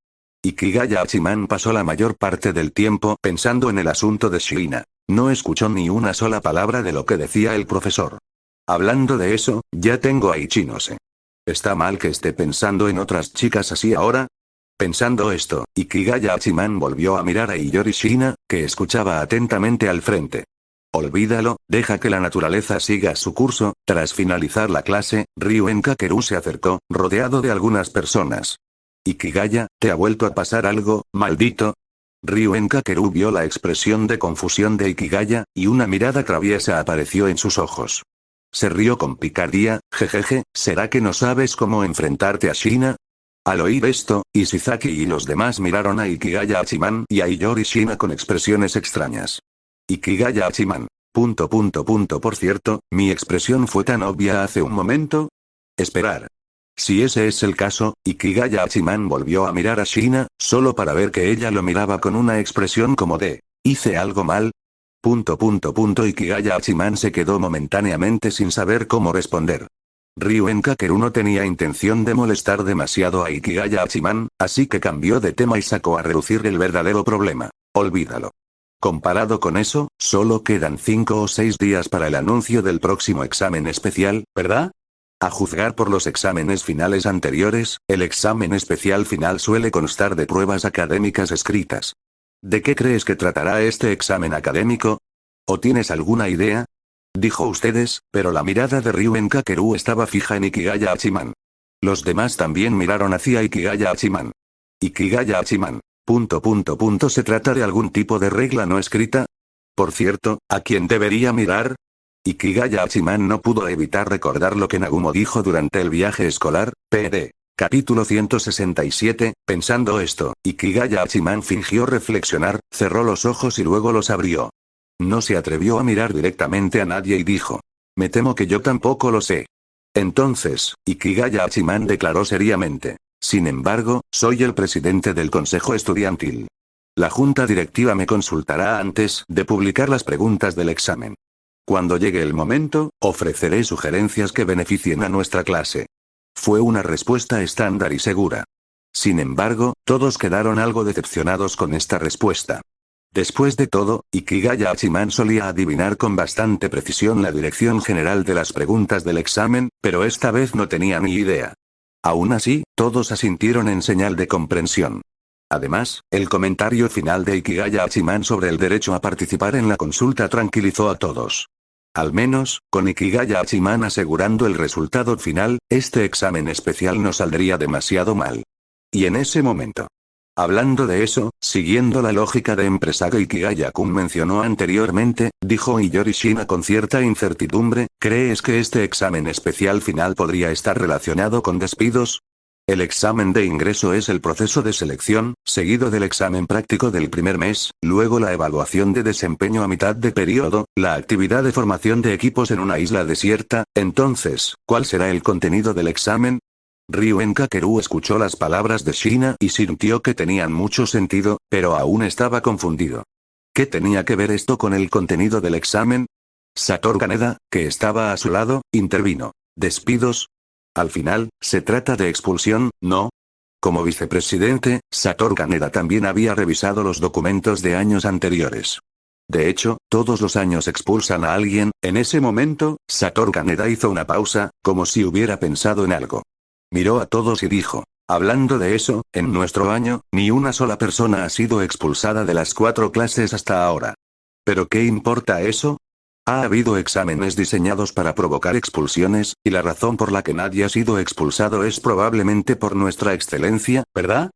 Speaker 1: Ikigaya Hachiman pasó la mayor parte del tiempo pensando en el asunto de Shina. No escuchó ni una sola palabra de lo que decía el profesor. Hablando de eso, ya tengo a Ichinose. ¿Está mal que esté pensando en otras chicas así ahora? Pensando esto, Ikigaya Hachiman volvió a mirar a Iori Shina, que escuchaba atentamente al frente. Olvídalo, deja que la naturaleza siga su curso. Tras finalizar la clase, Ryuen Kakeru se acercó, rodeado de algunas personas. Ikigaya, ¿te ha vuelto a pasar algo, maldito? Ryuen Kakeru vio la expresión de confusión de Ikigaya, y una mirada traviesa apareció en sus ojos. Se rió con picardía. Jejeje, ¿será que no sabes cómo enfrentarte a Shina? Al oír esto, Ishizaki y los demás miraron a Ikigaya Hachiman y a Iori Shina con expresiones extrañas. Ikigaya Hachiman. Por cierto, mi expresión fue tan obvia hace un momento. Esperar. Si ese es el caso, Ikigaya Hachiman volvió a mirar a Shina, solo para ver que ella lo miraba con una expresión como de, ¿hice algo mal? Ikigaya Hachiman se quedó momentáneamente sin saber cómo responder. Ryuen Kakeru no tenía intención de molestar demasiado a Ikigaya Hachiman, así que cambió de tema y sacó a relucir el verdadero problema. Olvídalo. Comparado con eso, solo quedan 5 o 6 días para el anuncio del próximo examen especial, ¿verdad? A juzgar por los exámenes finales anteriores, el examen especial final suele constar de pruebas académicas escritas. ¿De qué crees que tratará este examen académico? ¿O tienes alguna idea? Dijo ustedes, pero la mirada de Ryuen Kakeru estaba fija en Ikigaya Hachiman. Los demás también miraron hacia Ikigaya Hachiman. Ikigaya Hachiman. ¿Se trata de algún tipo de regla no escrita? Por cierto, ¿a quién debería mirar? Ikigaya Hachiman no pudo evitar recordar lo que Nagumo dijo durante el viaje escolar, PD. Capítulo 167, pensando esto, Ikigaya Hachiman fingió reflexionar, cerró los ojos y luego los abrió. No se atrevió a mirar directamente a nadie y dijo: me temo que yo tampoco lo sé. Entonces, Ikigaya Hachiman declaró seriamente: sin embargo, soy el presidente del consejo estudiantil. La junta directiva me consultará antes de publicar las preguntas del examen. Cuando llegue el momento, ofreceré sugerencias que beneficien a nuestra clase. Fue una respuesta estándar y segura. Sin embargo, todos quedaron algo decepcionados con esta respuesta. Después de todo, Ikigaya Hachiman solía adivinar con bastante precisión la dirección general de las preguntas del examen, pero esta vez no tenía ni idea. Aún así, todos asintieron en señal de comprensión. Además, el comentario final de Ikigaya Hachiman sobre el derecho a participar en la consulta tranquilizó a todos. Al menos, con Ikigaya Hachiman asegurando el resultado final, este examen especial no saldría demasiado mal. Y en ese momento. Hablando de eso, siguiendo la lógica de empresa que Ikigaya-kun mencionó anteriormente, dijo Iyori Shina con cierta incertidumbre, ¿crees que este examen especial final podría estar relacionado con despidos? El examen de ingreso es el proceso de selección, seguido del examen práctico del primer mes, luego la evaluación de desempeño a mitad de periodo, la actividad de formación de equipos en una isla desierta. Entonces, ¿cuál será el contenido del examen? Ryuen Kakeru escuchó las palabras de Shina y sintió que tenían mucho sentido, pero aún estaba confundido. ¿Qué tenía que ver esto con el contenido del examen? Satoru Kaneda, que estaba a su lado, intervino. ¿Despidos? Al final, se trata de expulsión, ¿no? Como vicepresidente, Satoru Kaneda también había revisado los documentos de años anteriores. De hecho, todos los años expulsan a alguien. En ese momento, Satoru Kaneda hizo una pausa, como si hubiera pensado en algo. Miró a todos y dijo: hablando de eso, en nuestro año, ni una sola persona ha sido expulsada de las 4 clases hasta ahora. ¿Pero qué importa eso? Ha habido exámenes diseñados para provocar expulsiones, y la razón por la que nadie ha sido expulsado es probablemente por nuestra excelencia, ¿verdad?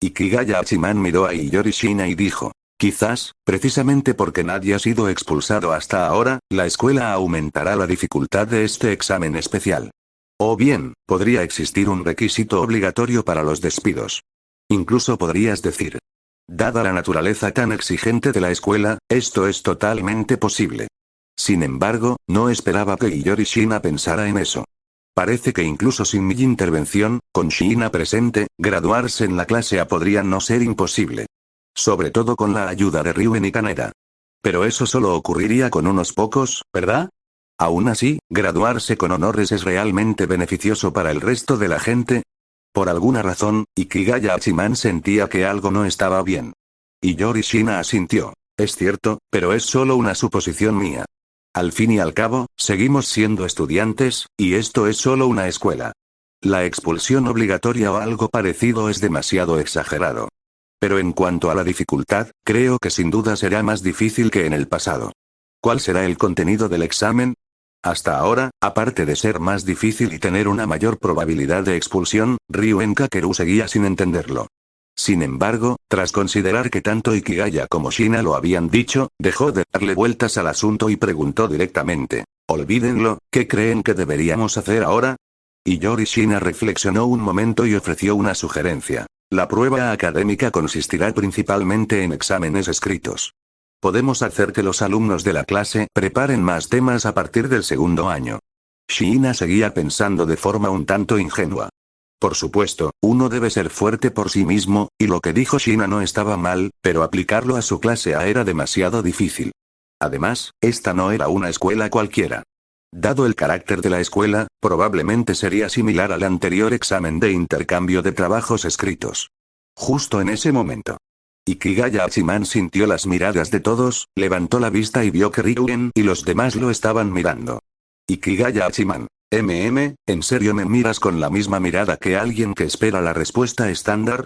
Speaker 1: Ikigaya Hachiman miró a Iyori Shina y dijo: quizás, precisamente porque nadie ha sido expulsado hasta ahora, la escuela aumentará la dificultad de este examen especial. O bien, podría existir un requisito obligatorio para los despidos. Incluso podrías decir: dada la naturaleza tan exigente de la escuela, esto es totalmente posible. Sin embargo, no esperaba que Iyori Shina pensara en eso. Parece que incluso sin mi intervención, con Shina presente, graduarse en la clase A podría no ser imposible. Sobre todo con la ayuda de Ryuen y Kaneda. Pero eso solo ocurriría con unos pocos, ¿verdad? Aún así, graduarse con honores es realmente beneficioso para el resto de la gente. Por alguna razón, Ikigaya Hachiman sentía que algo no estaba bien. Iyori Shina asintió. Es cierto, pero es solo una suposición mía. Al fin y al cabo, seguimos siendo estudiantes, y esto es solo una escuela. La expulsión obligatoria o algo parecido es demasiado exagerado. Pero en cuanto a la dificultad, creo que sin duda será más difícil que en el pasado. ¿Cuál será el contenido del examen? Hasta ahora, aparte de ser más difícil y tener una mayor probabilidad de expulsión, Ryuen Kakeru seguía sin entenderlo. Sin embargo, tras considerar que tanto Ikigaya como Shina lo habían dicho, dejó de darle vueltas al asunto y preguntó directamente: olvídenlo, ¿qué creen que deberíamos hacer ahora? Iyori Shina reflexionó un momento y ofreció una sugerencia. La prueba académica consistirá principalmente en exámenes escritos. Podemos hacer que los alumnos de la clase preparen más temas a partir del segundo año. Shina seguía pensando de forma un tanto ingenua. Por supuesto, uno debe ser fuerte por sí mismo, y lo que dijo Shina no estaba mal, pero aplicarlo a su clase A era demasiado difícil. Además, esta no era una escuela cualquiera. Dado el carácter de la escuela, probablemente sería similar al anterior examen de intercambio de trabajos escritos. Justo en ese momento. Ikigaya Hachiman sintió las miradas de todos, levantó la vista y vio que Ryuen y los demás lo estaban mirando. Ikigaya Hachiman. ¿En serio me miras con la misma mirada que alguien que espera la respuesta estándar?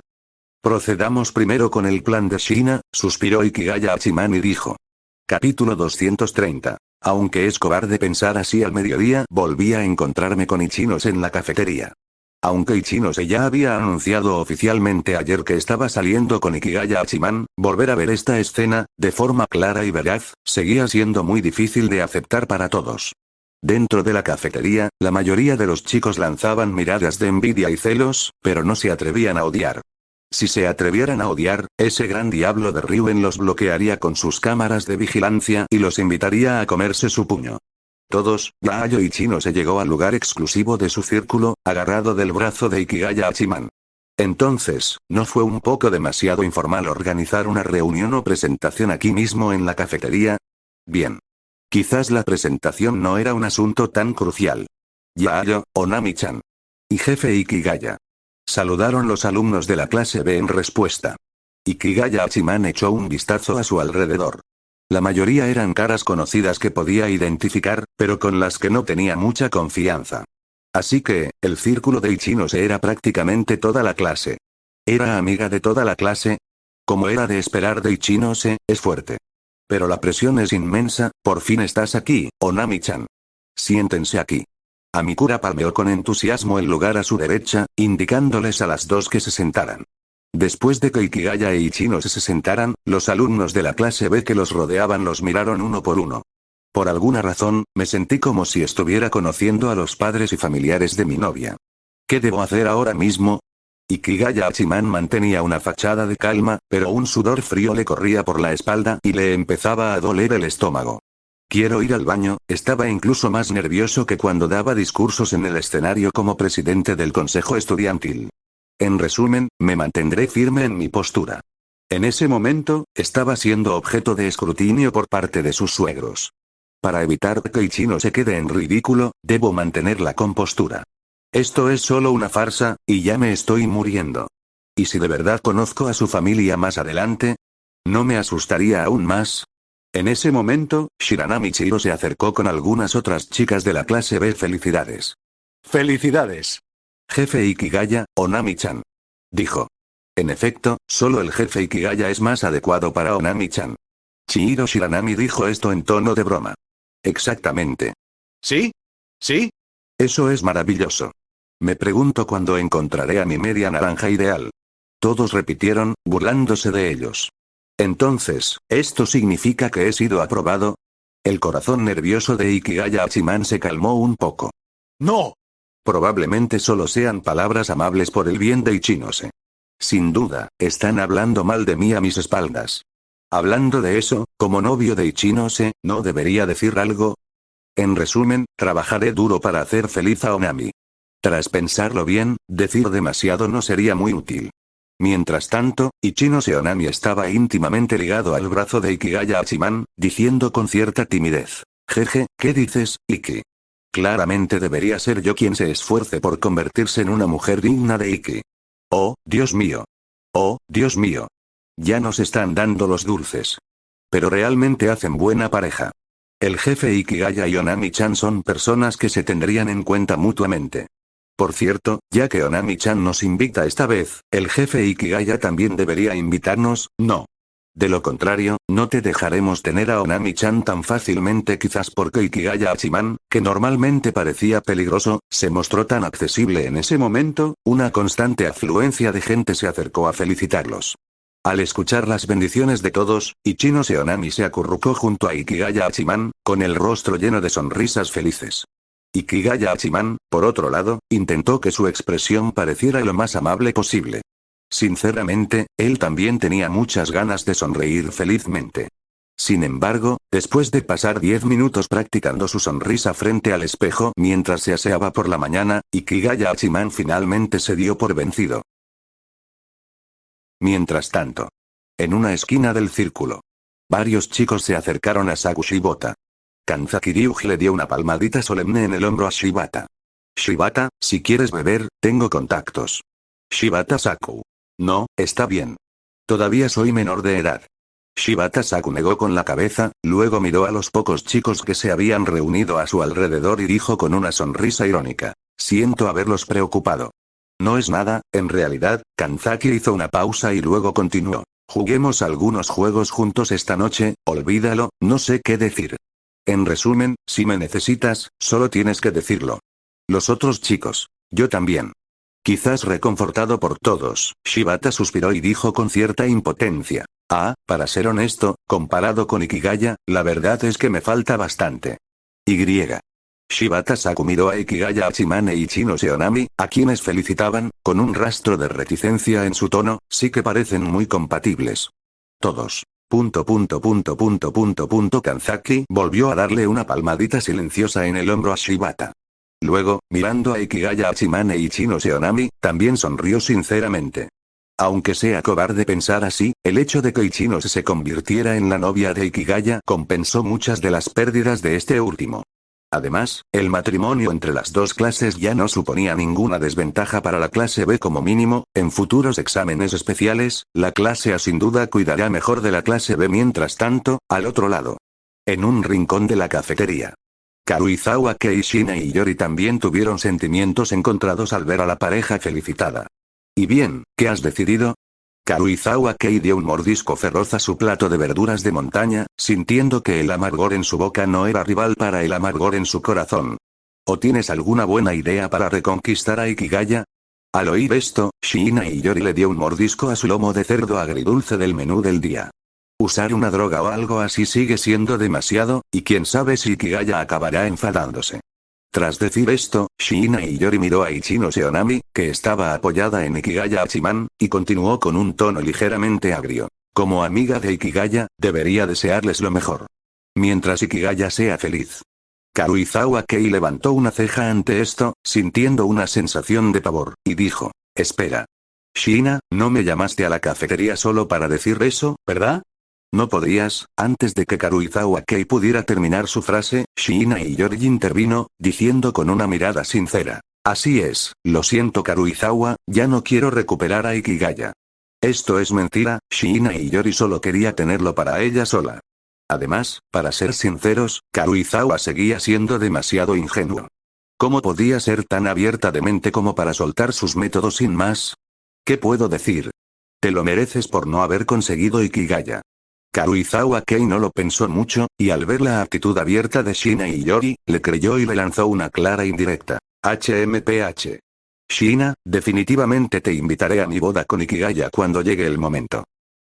Speaker 1: Procedamos primero con el plan de Shina, suspiró Ikigaya Hachiman y dijo. Capítulo 230. Aunque es cobarde pensar así al mediodía, volví a encontrarme con Ichinose en la cafetería. Aunque Ichinose ya había anunciado oficialmente ayer que estaba saliendo con Ikigaya Hachiman, volver a ver esta escena, de forma clara y veraz, seguía siendo muy difícil de aceptar para todos. Dentro de la cafetería, la mayoría de los chicos lanzaban miradas de envidia y celos, pero no se atrevían a odiar. Si se atrevieran a odiar, ese gran diablo de Ryuen los bloquearía con sus cámaras de vigilancia y los invitaría a comerse su puño. Todos, Yayo y Chino se llegó al lugar exclusivo de su círculo, agarrado del brazo de Ikigaya Hachiman. Entonces, ¿no fue un poco demasiado informal organizar una reunión o presentación aquí mismo en la cafetería? Bien. Quizás la presentación no era un asunto tan crucial. Yayo, Onami-chan. Y jefe Ikigaya. Saludaron los alumnos de la clase B en respuesta. Ikigaya Hachiman echó un vistazo a su alrededor. La mayoría eran caras conocidas que podía identificar, pero con las que no tenía mucha confianza. Así que, el círculo de Ichinose era prácticamente toda la clase. ¿Era amiga de toda la clase? Como era de esperar de Ichinose, es fuerte. Pero la presión es inmensa, por fin estás aquí, Onami-chan. Siéntense aquí. Amikura palmeó con entusiasmo el lugar a su derecha, indicándoles a las dos que se sentaran. Después de que Ikigaya e Ichinose se sentaran, los alumnos de la clase B que los rodeaban los miraron uno por uno. Por alguna razón, me sentí como si estuviera conociendo a los padres y familiares de mi novia. ¿Qué debo hacer ahora mismo? Ikigaya Hachiman mantenía una fachada de calma, pero un sudor frío le corría por la espalda y le empezaba a doler el estómago. Quiero ir al baño, estaba incluso más nervioso que cuando daba discursos en el escenario como presidente del consejo estudiantil. En resumen, me mantendré firme en mi postura. En ese momento, estaba siendo objeto de escrutinio por parte de sus suegros. Para evitar que Ichino se quede en ridículo, debo mantener la compostura. Esto es solo una farsa, y ya me estoy muriendo. ¿Y si de verdad conozco a su familia más adelante? ¿No me asustaría aún más? En ese momento, Shiranami Chiro se acercó con algunas otras chicas de la clase B. Felicidades. ¡Felicidades! Jefe Ikigaya, Onami-chan. Dijo. En efecto, solo el jefe Ikigaya es más adecuado para Onami-chan. Chihiro Shiranami dijo esto en tono de broma. Exactamente. ¿Sí? ¿Sí? Eso es maravilloso. Me pregunto cuándo encontraré a mi media naranja ideal. Todos repitieron, burlándose de ellos. Entonces, ¿esto significa que he sido aprobado? El corazón nervioso de Ikigaya Hachiman se calmó un poco. ¡No! Probablemente solo sean palabras amables por el bien de Ichinose. Sin duda, están hablando mal de mí a mis espaldas. Hablando de eso, como novio de Ichinose, ¿no debería decir algo? En resumen, trabajaré duro para hacer feliz a Onami. Tras pensarlo bien, decir demasiado no sería muy útil. Mientras tanto, Ichinose Onami estaba íntimamente ligado al brazo de Ikigaya Hachiman, diciendo con cierta timidez. Jeje, ¿qué dices, Iki? Claramente debería ser yo quien se esfuerce por convertirse en una mujer digna de Iki. Oh, Dios mío. Oh, Dios mío. Ya nos están dando los dulces. Pero realmente hacen buena pareja. El jefe Ikigaya y Onami-chan son personas que se tendrían en cuenta mutuamente. Por cierto, ya que Onami-chan nos invita esta vez, el jefe Ikigaya también debería invitarnos, ¿no? De lo contrario, no te dejaremos tener a Onami-chan tan fácilmente, quizás porque Ikigaya Hachiman, que normalmente parecía peligroso, se mostró tan accesible en ese momento, una constante afluencia de gente se acercó a felicitarlos. Al escuchar las bendiciones de todos, Ichinose Onami se acurrucó junto a Ikigaya Hachiman, con el rostro lleno de sonrisas felices. Ikigaya Hachiman, por otro lado, intentó que su expresión pareciera lo más amable posible. Sinceramente, él también tenía muchas ganas de sonreír felizmente. Sin embargo, después de pasar 10 minutos practicando su sonrisa frente al espejo mientras se aseaba por la mañana, Ikigaya Hachiman finalmente se dio por vencido. Mientras tanto, en una esquina del círculo, varios chicos se acercaron a Saku Shibata. Kanzaki Ryuji le dio una palmadita solemne en el hombro a Shibata. Shibata, si quieres beber, tengo contactos. Shibata Saku. No, está bien. Todavía soy menor de edad. Shibata-saku negó con la cabeza, luego miró a los pocos chicos que se habían reunido a su alrededor y dijo con una sonrisa irónica. Siento haberlos preocupado. No es nada, en realidad. Kanzaki hizo una pausa y luego continuó. Juguemos algunos juegos juntos esta noche, olvídalo, no sé qué decir. En resumen, si me necesitas, solo tienes que decirlo. Los otros chicos. Yo también. Quizás reconfortado por todos, Shibata suspiró y dijo con cierta impotencia. Para ser honesto, comparado con Ikigaya, la verdad es que me falta bastante. Shibata-saku miró a Ikigaya Hachimane y Ichino Seonami, a quienes felicitaban, con un rastro de reticencia en su tono, sí que parecen muy compatibles. Todos. Kanzaki volvió a darle una palmadita silenciosa en el hombro a Shibata. Luego, mirando a Ikigaya Hachimane y Ichino Seonami, también sonrió sinceramente. Aunque sea cobarde pensar así, el hecho de que Ichino se convirtiera en la novia de Ikigaya compensó muchas de las pérdidas de este último. Además, el matrimonio entre las dos clases ya no suponía ninguna desventaja para la clase B como mínimo. En futuros exámenes especiales, la clase A sin duda cuidará mejor de la clase B. Mientras tanto, al otro lado. En un rincón de la cafetería. Karuizawa Kei, Shina y Yori también tuvieron sentimientos encontrados al ver a la pareja felicitada. ¿Y bien, qué has decidido? Karuizawa Kei dio un mordisco feroz a su plato de verduras de montaña, sintiendo que el amargor en su boca no era rival para el amargor en su corazón. ¿O tienes alguna buena idea para reconquistar a Ikigaya? Al oír esto, Shina y Yori le dio un mordisco a su lomo de cerdo agridulce del menú del día. Usar una droga o algo así sigue siendo demasiado, y quién sabe si Ikigaya acabará enfadándose. Tras decir esto, Shina y Yori miró a Ichino Seonami, que estaba apoyada en Ikigaya Hachiman, y continuó con un tono ligeramente agrio. Como amiga de Ikigaya, debería desearles lo mejor. Mientras Ikigaya sea feliz. Karuizawa Kei levantó una ceja ante esto, sintiendo una sensación de pavor, y dijo, espera. Shina, no me llamaste a la cafetería solo para decir eso, ¿verdad? No podrías. Antes de que Karuizawa Kei pudiera terminar su frase, Shina y Yori intervino, diciendo con una mirada sincera. Así es, lo siento Karuizawa, ya no quiero recuperar a Ikigaya. Esto es mentira, Shina y Yori solo quería tenerlo para ella sola. Además, para ser sinceros, Karuizawa seguía siendo demasiado ingenuo. ¿Cómo podía ser tan abierta de mente como para soltar sus métodos sin más? ¿Qué puedo decir? Te lo mereces por no haber conseguido Ikigaya. Karuizawa Kei no lo pensó mucho, y al ver la actitud abierta de Shina y Yori, le creyó y le lanzó una clara indirecta. HMPH. Shina, definitivamente te invitaré a mi boda con Ikigaya cuando llegue el momento.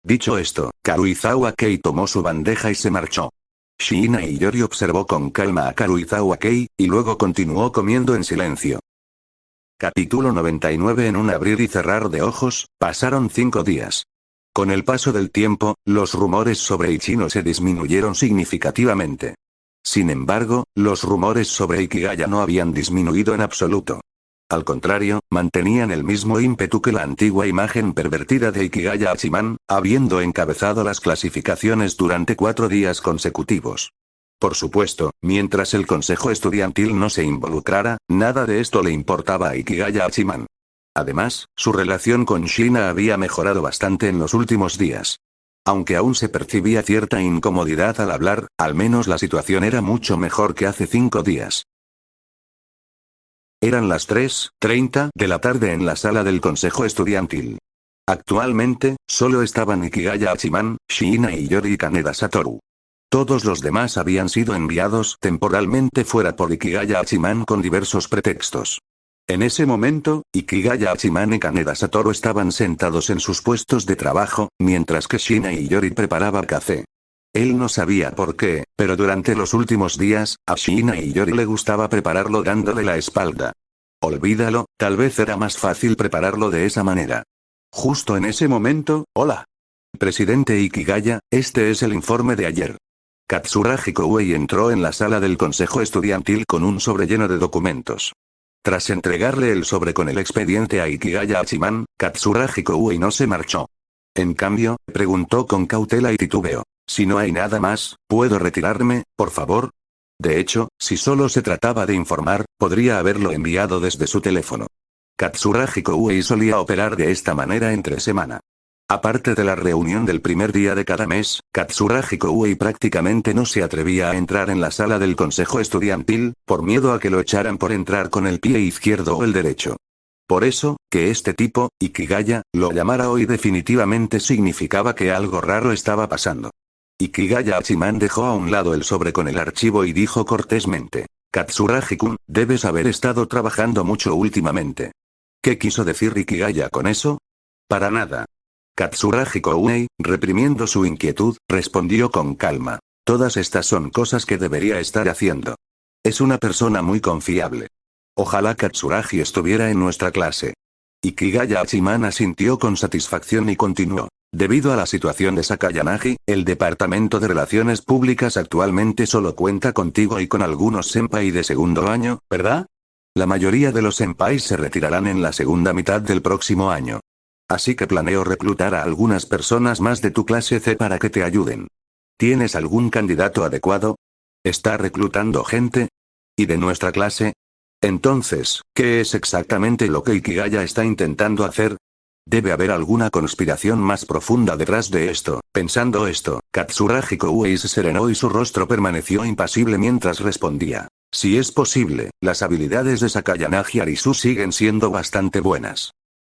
Speaker 1: Dicho esto, Karuizawa Kei tomó su bandeja y se marchó. Shina y Yori observó con calma a Karuizawa Kei, y luego continuó comiendo en silencio. Capítulo 99. En un abrir y cerrar de ojos, pasaron 5 días. Con el paso del tiempo, los rumores sobre Ichino se disminuyeron significativamente. Sin embargo, los rumores sobre Ikigaya no habían disminuido en absoluto. Al contrario, mantenían el mismo ímpetu que la antigua imagen pervertida de Ikigaya Hachiman, habiendo encabezado las clasificaciones durante 4 días consecutivos. Por supuesto, mientras el consejo estudiantil no se involucrara, nada de esto le importaba a Ikigaya Hachiman. Además, su relación con Shina había mejorado bastante en los últimos días. Aunque aún se percibía cierta incomodidad al hablar, al menos la situación era mucho mejor que hace 5 días. Eran las 3:30 de la tarde en la sala del consejo estudiantil. Actualmente, solo estaban Ikigaya Hachiman, Shina y Yori Kaneda Satoru. Todos los demás habían sido enviados temporalmente fuera por Ikigaya Hachiman con diversos pretextos. En ese momento, Ikigaya Hachiman y Kaneda Satoru estaban sentados en sus puestos de trabajo, mientras que Shina y Yori preparaban café. Él no sabía por qué, pero durante los últimos días, a Shina y Yori le gustaba prepararlo dándole la espalda. Olvídalo, tal vez era más fácil prepararlo de esa manera. Justo en ese momento, hola. Presidente Ikigaya, este es el informe de ayer. Katsuragi Koue entró en la sala del consejo estudiantil con un sobre lleno de documentos. Tras entregarle el sobre con el expediente a Ikigaya Hachiman, Katsuragi Koue no se marchó. En cambio, preguntó con cautela y titubeo. Si no hay nada más, ¿puedo retirarme, por favor? De hecho, si solo se trataba de informar, podría haberlo enviado desde su teléfono. Katsuragi Koue solía operar de esta manera entre semana. Aparte de la reunión del primer día de cada mes, Katsuragi Koue prácticamente no se atrevía a entrar en la sala del consejo estudiantil, por miedo a que lo echaran por entrar con el pie izquierdo o el derecho. Por eso, que este tipo, Ikigaya, lo llamara hoy definitivamente significaba que algo raro estaba pasando. Ikigaya Hachiman dejó a un lado el sobre con el archivo y dijo cortésmente: Katsuragi-kun, debes haber estado trabajando mucho últimamente. ¿Qué quiso decir Ikigaya con eso? Para nada. Katsuragi Koue, reprimiendo su inquietud, respondió con calma: todas estas son cosas que debería estar haciendo. Es una persona muy confiable. Ojalá Katsuragi estuviera en nuestra clase. Ikigaya Hachiman asintió con satisfacción y continuó: debido a la situación de Sakayanagi, el Departamento de Relaciones Públicas actualmente solo cuenta contigo y con algunos senpai de segundo año, ¿verdad? La mayoría de los senpais se retirarán en la segunda mitad del próximo año. Así que planeo reclutar a algunas personas más de tu clase C para que te ayuden. ¿Tienes algún candidato adecuado? ¿Está reclutando gente? ¿Y de nuestra clase? Entonces, ¿qué es exactamente lo que Ikigaya está intentando hacer? Debe haber alguna conspiración más profunda detrás de esto. Pensando esto, Katsuragi Koue se serenó y su rostro permaneció impasible mientras respondía: si es posible, las habilidades de Sakayanagi Arisu siguen siendo bastante buenas.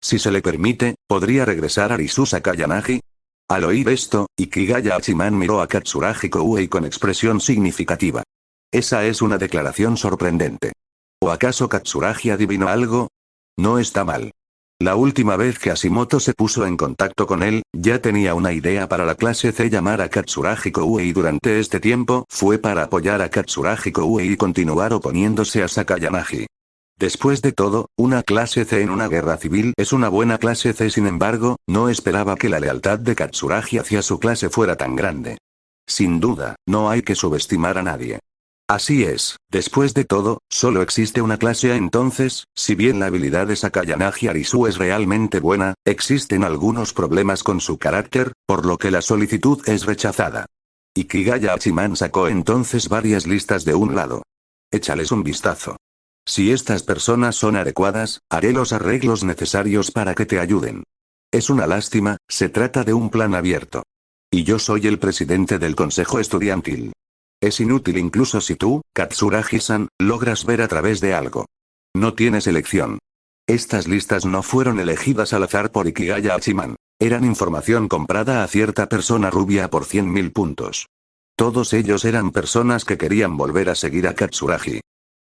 Speaker 1: Si se le permite, ¿podría regresar Arisu Sakayanagi? Al oír esto, Ikigaya Hachiman miró a Katsuragi Koue con expresión significativa. Esa es una declaración sorprendente. ¿O acaso Katsuragi adivinó algo? No está mal. La última vez que Hashimoto se puso en contacto con él, ya tenía una idea para la clase C llamar a Katsuragi Koue y durante este tiempo fue para apoyar a Katsuragi Koue y continuar oponiéndose a Sakayanagi. Después de todo, una clase C en una guerra civil es una buena clase C. Sin embargo, no esperaba que la lealtad de Katsuragi hacia su clase fuera tan grande. Sin duda, no hay que subestimar a nadie. Así es, después de todo, solo existe una clase A. Entonces, si bien la habilidad de Sakayanagi Arisu es realmente buena, existen algunos problemas con su carácter, por lo que la solicitud es rechazada. Ikigaya Hachiman sacó entonces varias listas de un lado. Échales un vistazo. Si estas personas son adecuadas, haré los arreglos necesarios para que te ayuden. Es una lástima, se trata de un plan abierto. Y yo soy el presidente del consejo estudiantil. Es inútil incluso si tú, Katsuragi-san, logras ver a través de algo. No tienes elección. Estas listas no fueron elegidas al azar por Ikigaya Hachiman. Eran información comprada a cierta persona rubia por 100.000 puntos. Todos ellos eran personas que querían volver a seguir a Katsuragi.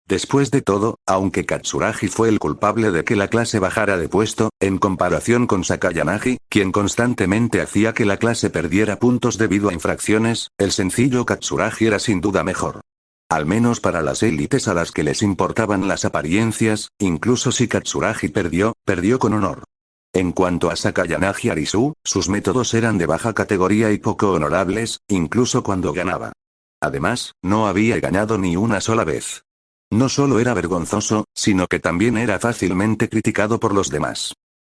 Speaker 1: Después de todo, aunque Katsuragi fue el culpable de que la clase bajara de puesto, en comparación con Sakayanagi, quien constantemente hacía que la clase perdiera puntos debido a infracciones, el sencillo Katsuragi era sin duda mejor. Al menos para las élites a las que les importaban las apariencias, incluso si Katsuragi perdió con honor. En cuanto a Sakayanagi Arisu, sus métodos eran de baja categoría y poco honorables, incluso cuando ganaba. Además, no había ganado ni una sola vez. No solo era vergonzoso, sino que también era fácilmente criticado por los demás.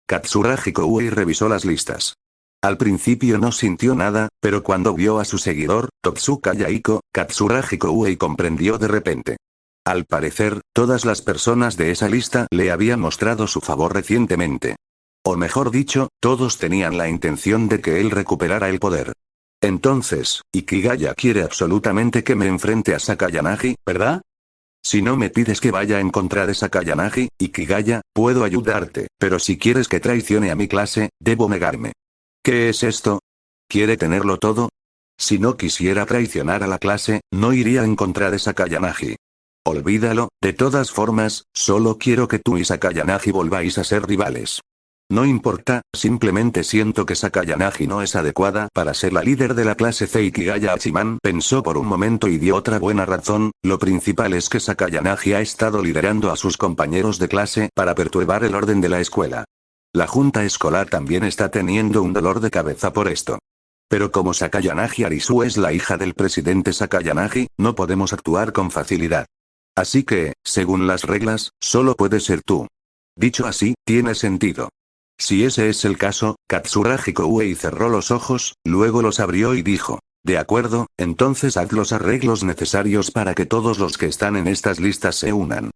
Speaker 1: Katsuragi Koue revisó las listas. Al principio no sintió nada, pero cuando vio a su seguidor, Totsuka Yaiko, Katsuragi Koue comprendió de repente. Al parecer, todas las personas de esa lista le habían mostrado su favor recientemente. O mejor dicho, todos tenían la intención de que él recuperara el poder. Entonces, Ikigaya quiere absolutamente que me enfrente a Sakayanagi, ¿verdad? Si no me pides que vaya en contra de Sakayanagi, Ikigaya, puedo ayudarte, pero si quieres que traicione a mi clase, debo negarme. ¿Qué es esto? ¿Quiere tenerlo todo? Si no quisiera traicionar a la clase, no iría en contra de Sakayanagi. Olvídalo, de todas formas, solo quiero que tú y Sakayanagi volváis a ser rivales. No importa, simplemente siento que Sakayanagi no es adecuada para ser la líder de la clase C. Ikigaya Hachiman pensó por un momento y dio otra buena razón, lo principal es que Sakayanagi ha estado liderando a sus compañeros de clase para perturbar el orden de la escuela. La junta escolar también está teniendo un dolor de cabeza por esto. Pero como Sakayanagi Arisu es la hija del presidente Sakayanagi, no podemos actuar con facilidad. Así que, según las reglas, solo puedes ser tú. Dicho así, tiene sentido. Si ese es el caso, Katsuragi Koue cerró los ojos, luego los abrió y dijo: de acuerdo, entonces haz los arreglos necesarios para que todos los que están en estas listas se unan.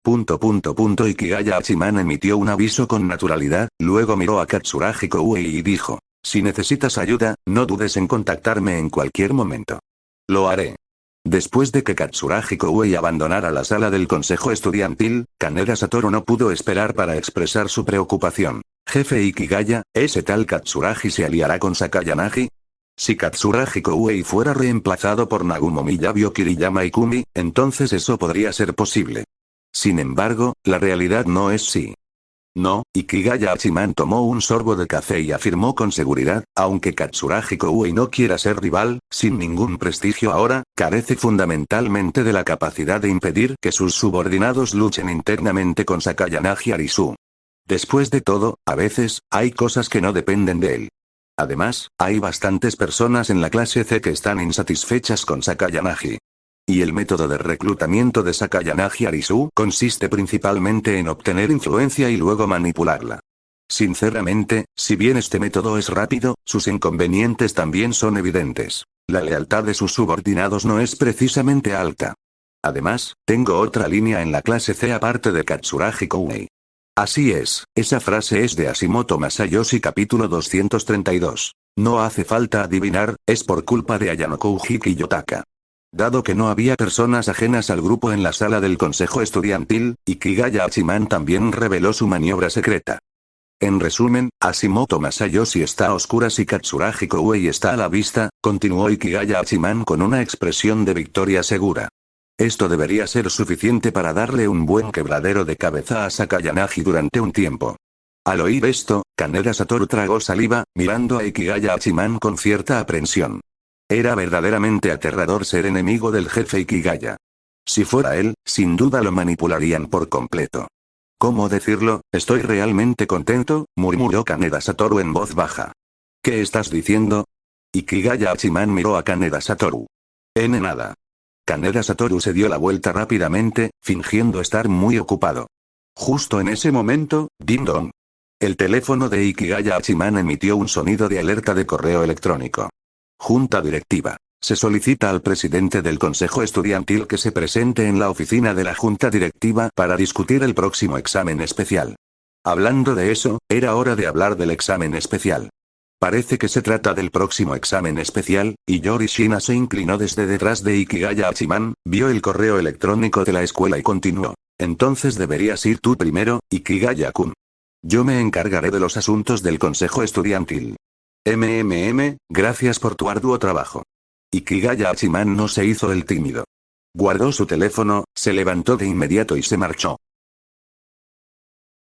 Speaker 1: Ikigaya Hachiman emitió un aviso con naturalidad, luego miró a Katsuragi Koue y dijo: Si necesitas ayuda, no dudes en contactarme en cualquier momento. Lo haré. Después de que Katsuragi Koue abandonara la sala del consejo estudiantil, Kaneda Satoru no pudo esperar para expresar su preocupación. Jefe Ikigaya, ¿ese tal Katsuragi se aliará con Sakayanagi? Si Katsuragi Koue fuera reemplazado por Nagumo Miyabi o Kiriyama Ikumi, entonces eso podría ser posible. Sin embargo, la realidad no es sí. No, Ikigaya Hachiman tomó un sorbo de café y afirmó con seguridad, aunque Katsuragi Koue no quiera ser rival, sin ningún prestigio ahora, carece fundamentalmente de la capacidad de impedir que sus subordinados luchen internamente con Sakayanagi Arisu. Después de todo, a veces, hay cosas que no dependen de él. Además, hay bastantes personas en la clase C que están insatisfechas con Sakayanagi. Y el método de reclutamiento de Sakayanagi Arisu consiste principalmente en obtener influencia y luego manipularla. Sinceramente, si bien este método es rápido, sus inconvenientes también son evidentes. La lealtad de sus subordinados no es precisamente alta. Además, tengo otra línea en la clase C aparte de Katsuragi Koue. Así es, esa frase es de Hashimoto Masayoshi capítulo 232. No hace falta adivinar, es por culpa de Ayano Kouji Kiyotaka. Dado que no había personas ajenas al grupo en la sala del consejo estudiantil, Ikigaya Hachiman también reveló su maniobra secreta. En resumen, Hashimoto Masayoshi está a oscuras y Katsuragi Koue está a la vista, continuó Ikigaya Hachiman con una expresión de victoria segura. Esto debería ser suficiente para darle un buen quebradero de cabeza a Sakayanagi durante un tiempo. Al oír esto, Kaneda Satoru tragó saliva, mirando a Ikigaya Hachiman con cierta aprensión. Era verdaderamente aterrador ser enemigo del jefe Ikigaya. Si fuera él, sin duda lo manipularían por completo. ¿Cómo decirlo? Estoy realmente contento, murmuró Kaneda Satoru en voz baja. ¿Qué estás diciendo? Ikigaya Hachiman miró a Kaneda Satoru. Nada. Kaneda Satoru se dio la vuelta rápidamente, fingiendo estar muy ocupado. Justo en ese momento, ding dong. El teléfono de Ikigaya Hachiman emitió un sonido de alerta de correo electrónico. Junta directiva. Se solicita al presidente del consejo estudiantil que se presente en la oficina de la junta directiva para discutir el próximo examen especial. Hablando de eso, era hora de hablar del examen especial. Parece que se trata del próximo examen especial, y Yorishina se inclinó desde detrás de Ikigaya Hachiman, vio el correo electrónico de la escuela y continuó. Entonces deberías ir tú primero, Ikigaya-kun. Yo me encargaré de los asuntos del consejo estudiantil. Gracias por tu arduo trabajo. Ikigaya Hachiman no se hizo el tímido. Guardó su teléfono, se levantó de inmediato y se marchó.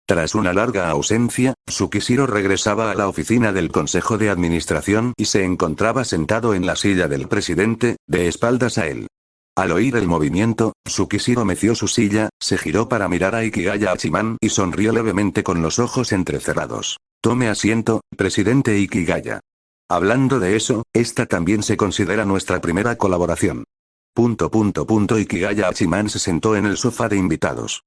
Speaker 1: Tras una larga ausencia, Tsukishiro regresaba a la oficina del Consejo de Administración y se encontraba sentado en la silla del presidente, de espaldas a él. Al oír el movimiento, Tsukishiro meció su silla, se giró para mirar a Ikigaya Hachiman y sonrió levemente con los ojos entrecerrados. Tome asiento, presidente Ikigaya. Hablando de eso, esta también se considera nuestra primera colaboración. Ikigaya Hachiman se sentó en el sofá de invitados.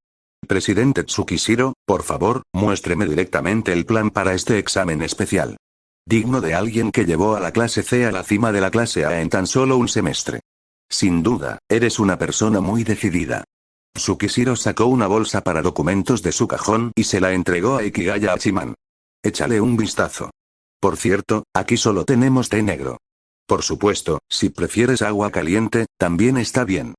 Speaker 1: Presidente Tsukishiro, por favor, muéstreme directamente el plan para este examen especial. Digno de alguien que llevó a la clase C a la cima de la clase A en tan solo un semestre. Sin duda, eres una persona muy decidida. Tsukishiro sacó una bolsa para documentos de su cajón y se la entregó a Ikigaya Hachiman. Échale un vistazo. Por cierto, aquí solo tenemos té negro. Por supuesto, si prefieres agua caliente, también está bien.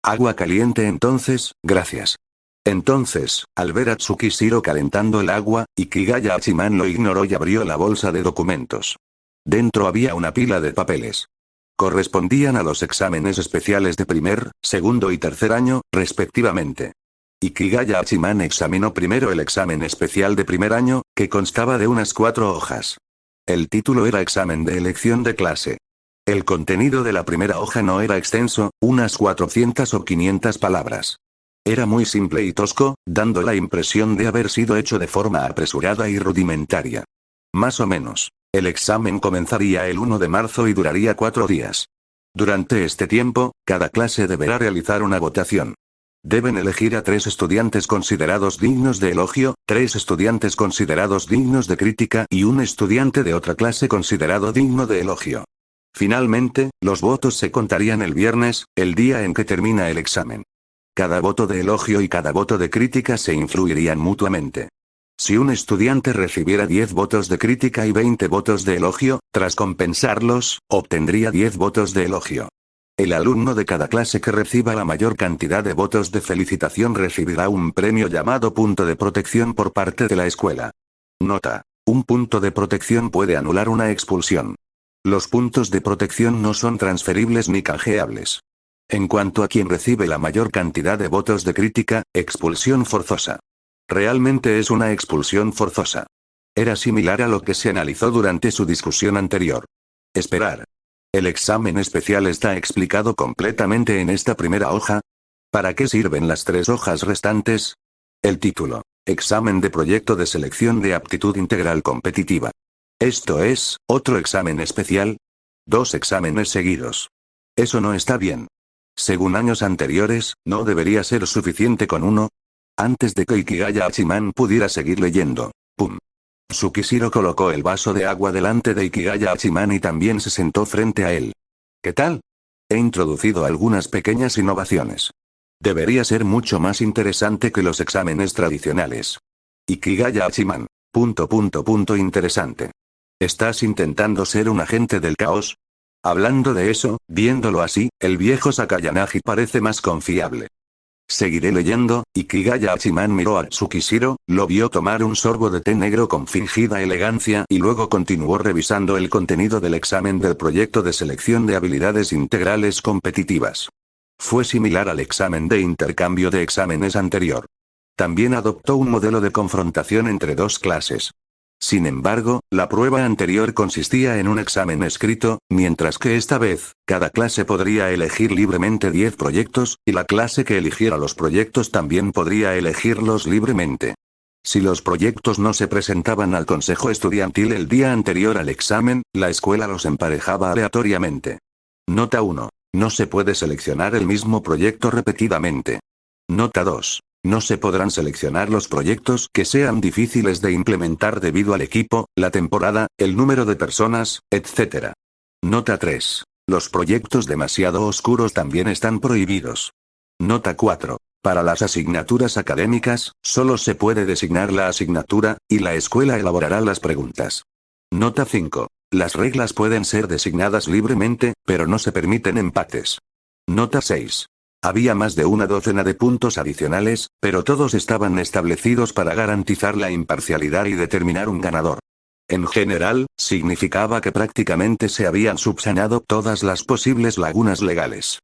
Speaker 1: Agua caliente entonces, gracias. Entonces, al ver a Tsukishiro calentando el agua, Ikigaya Hachiman lo ignoró y abrió la bolsa de documentos. Dentro había una pila de papeles. Correspondían a los exámenes especiales de primer, segundo y tercer año, respectivamente. Ikigaya Hachiman examinó primero el examen especial de primer año, que constaba de unas 4 hojas. El título era Examen de elección de clase. El contenido de la primera hoja no era extenso, unas 400 o 500 palabras. Era muy simple y tosco, dando la impresión de haber sido hecho de forma apresurada y rudimentaria. Más o menos. El examen comenzaría el 1 de marzo y duraría 4 días. Durante este tiempo, cada clase deberá realizar una votación. Deben elegir a 3 estudiantes considerados dignos de elogio, 3 estudiantes considerados dignos de crítica y un estudiante de otra clase considerado digno de elogio. Finalmente, los votos se contarían el viernes, el día en que termina el examen. Cada voto de elogio y cada voto de crítica se influirían mutuamente. Si un estudiante recibiera 10 votos de crítica y 20 votos de elogio, tras compensarlos, obtendría 10 votos de elogio. El alumno de cada clase que reciba la mayor cantidad de votos de felicitación recibirá un premio llamado punto de protección por parte de la escuela. Nota: un punto de protección puede anular una expulsión. Los puntos de protección no son transferibles ni canjeables. En cuanto a quien recibe la mayor cantidad de votos de crítica, expulsión forzosa. Realmente es una expulsión forzosa. Era similar a lo que se analizó durante su discusión anterior. Esperar. El examen especial está explicado completamente en esta primera hoja. ¿Para qué sirven las 3 hojas restantes? El título: Examen de proyecto de selección de aptitud integral competitiva. Esto es, otro examen especial. 2 exámenes seguidos. Eso no está bien. Según años anteriores, ¿no debería ser suficiente con uno? Antes de que Ikigaya Hachiman pudiera seguir leyendo. ¡Pum! Tsukishiro colocó el vaso de agua delante de Ikigaya Hachiman y también se sentó frente a él. ¿Qué tal? He introducido algunas pequeñas innovaciones. Debería ser mucho más interesante que los exámenes tradicionales. Ikigaya Hachiman. Interesante. ¿Estás intentando ser un agente del caos? Hablando de eso, viéndolo así, el viejo Sakayanagi parece más confiable. Seguiré leyendo. Ikigaya Hachiman miró a Tsukishiro, lo vio tomar un sorbo de té negro con fingida elegancia y luego continuó revisando el contenido del examen del proyecto de selección de habilidades integrales competitivas. Fue similar al examen de intercambio de exámenes anterior. También adoptó un modelo de confrontación entre 2 clases. Sin embargo, la prueba anterior consistía en un examen escrito, mientras que esta vez, cada clase podría elegir libremente 10 proyectos, y la clase que eligiera los proyectos también podría elegirlos libremente. Si los proyectos no se presentaban al consejo estudiantil el día anterior al examen, la escuela los emparejaba aleatoriamente. Nota 1. No se puede seleccionar el mismo proyecto repetidamente. Nota 2. No se podrán seleccionar los proyectos que sean difíciles de implementar debido al equipo, la temporada, el número de personas, etc. Nota 3. Los proyectos demasiado oscuros también están prohibidos. Nota 4. Para las asignaturas académicas, solo se puede designar la asignatura, y la escuela elaborará las preguntas. Nota 5. Las reglas pueden ser designadas libremente, pero no se permiten empates. Nota 6. Había más de una docena de puntos adicionales, pero todos estaban establecidos para garantizar la imparcialidad y determinar un ganador. En general, significaba que prácticamente se habían subsanado todas las posibles lagunas legales.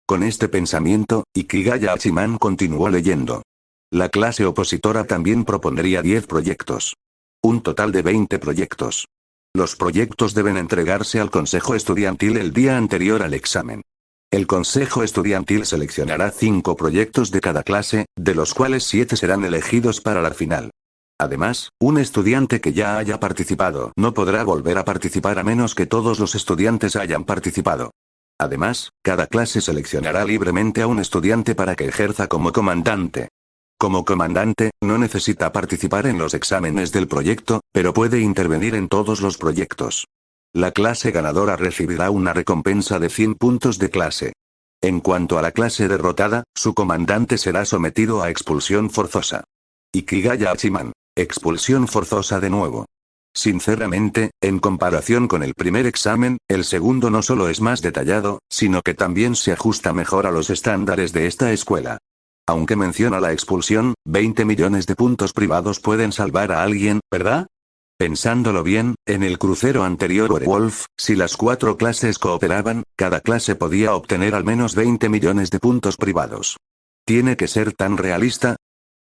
Speaker 1: Con este pensamiento, Ikigaya Hachiman continuó leyendo. La clase opositora también propondría 10 proyectos. Un total de 20 proyectos. Los proyectos deben entregarse al consejo estudiantil el día anterior al examen. El consejo estudiantil seleccionará 5 proyectos de cada clase, de los cuales 7 serán elegidos para la final. Además, un estudiante que ya haya participado no podrá volver a participar a menos que todos los estudiantes hayan participado. Además, cada clase seleccionará libremente a un estudiante para que ejerza como comandante. Como comandante, no necesita participar en los exámenes del proyecto, pero puede intervenir en todos los proyectos. La clase ganadora recibirá una recompensa de 100 puntos de clase. En cuanto a la clase derrotada, su comandante será sometido a expulsión forzosa. Ikigaya Hachiman. Expulsión forzosa de nuevo. Sinceramente, en comparación con el primer examen, el segundo no solo es más detallado, sino que también se ajusta mejor a los estándares de esta escuela. Aunque menciona la expulsión, 20 millones de puntos privados pueden salvar a alguien, ¿verdad? Pensándolo bien, en el crucero anterior Werewolf, si las 4 clases cooperaban, cada clase podía obtener al menos 20 millones de puntos privados. ¿Tiene que ser tan realista?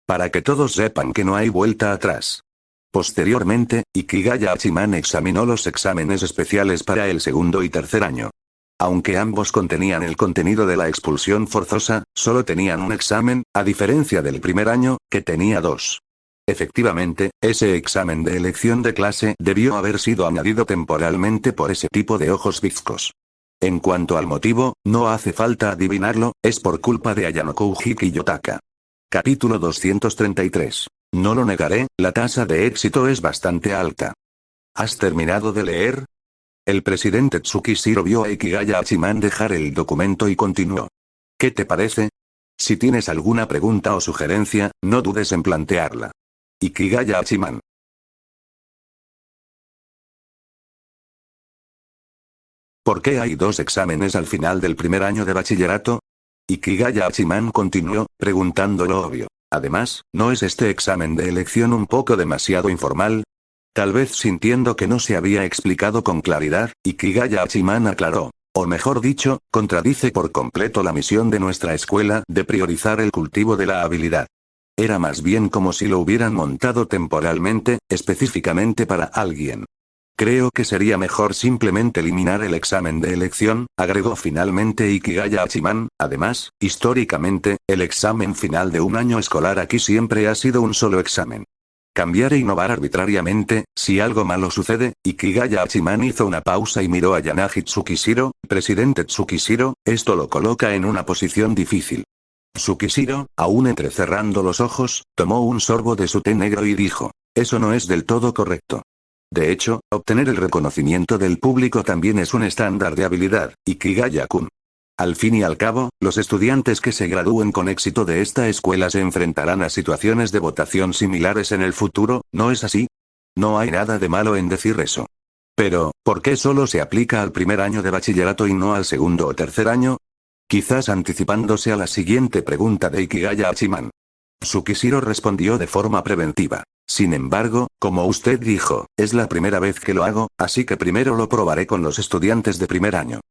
Speaker 1: Para que todos sepan que no hay vuelta atrás. Posteriormente, Ikigaya Hachiman examinó los exámenes especiales para el segundo y tercer año. Aunque ambos contenían el contenido de la expulsión forzosa, solo tenían un examen, a diferencia del primer año, que tenía 2. Efectivamente, ese examen de elección de clase debió haber sido añadido temporalmente por ese tipo de ojos bizcos. En cuanto al motivo, no hace falta adivinarlo, es por culpa de Ayanokou Yotaka. Capítulo 233. No lo negaré, la tasa de éxito es bastante alta. ¿Has terminado de leer? El presidente Tsukishiro vio a Ikigaya Hachiman dejar el documento y continuó. ¿Qué te parece? Si tienes alguna pregunta o sugerencia, no dudes en plantearla. Ikigaya Hachiman. ¿Por qué hay 2 exámenes al final del primer año de bachillerato? Ikigaya Hachiman continuó, preguntando lo obvio. Además, ¿no es este examen de elección un poco demasiado informal? Tal vez sintiendo que no se había explicado con claridad, Ikigaya Hachiman aclaró. O mejor dicho, contradice por completo la misión de nuestra escuela de priorizar el cultivo de la habilidad. Era más bien como si lo hubieran montado temporalmente, específicamente para alguien. Creo que sería mejor simplemente eliminar el examen de elección, agregó finalmente Ikigaya Hachiman. Además, históricamente, el examen final de un año escolar aquí siempre ha sido un solo examen. Cambiar e innovar arbitrariamente, si algo malo sucede. Ikigaya Hachiman hizo una pausa y miró a Yanagi Tsukishiro, presidente Tsukishiro, esto lo coloca en una posición difícil. Tsukishiro, aún entrecerrando los ojos, tomó un sorbo de su té negro y dijo, eso no es del todo correcto. De hecho, obtener el reconocimiento del público también es un estándar de habilidad, Ikigaya-kun. Al fin y al cabo, los estudiantes que se gradúen con éxito de esta escuela se enfrentarán a situaciones de votación similares en el futuro, ¿no es así? No hay nada de malo en decir eso. Pero, ¿por qué solo se aplica al primer año de bachillerato y no al segundo o tercer año? Quizás anticipándose a la siguiente pregunta de Ikigaya Hachiman. Tsukishiro respondió de forma preventiva. Sin embargo, como usted dijo, es la primera vez que lo hago, así que primero lo probaré con los estudiantes de primer año.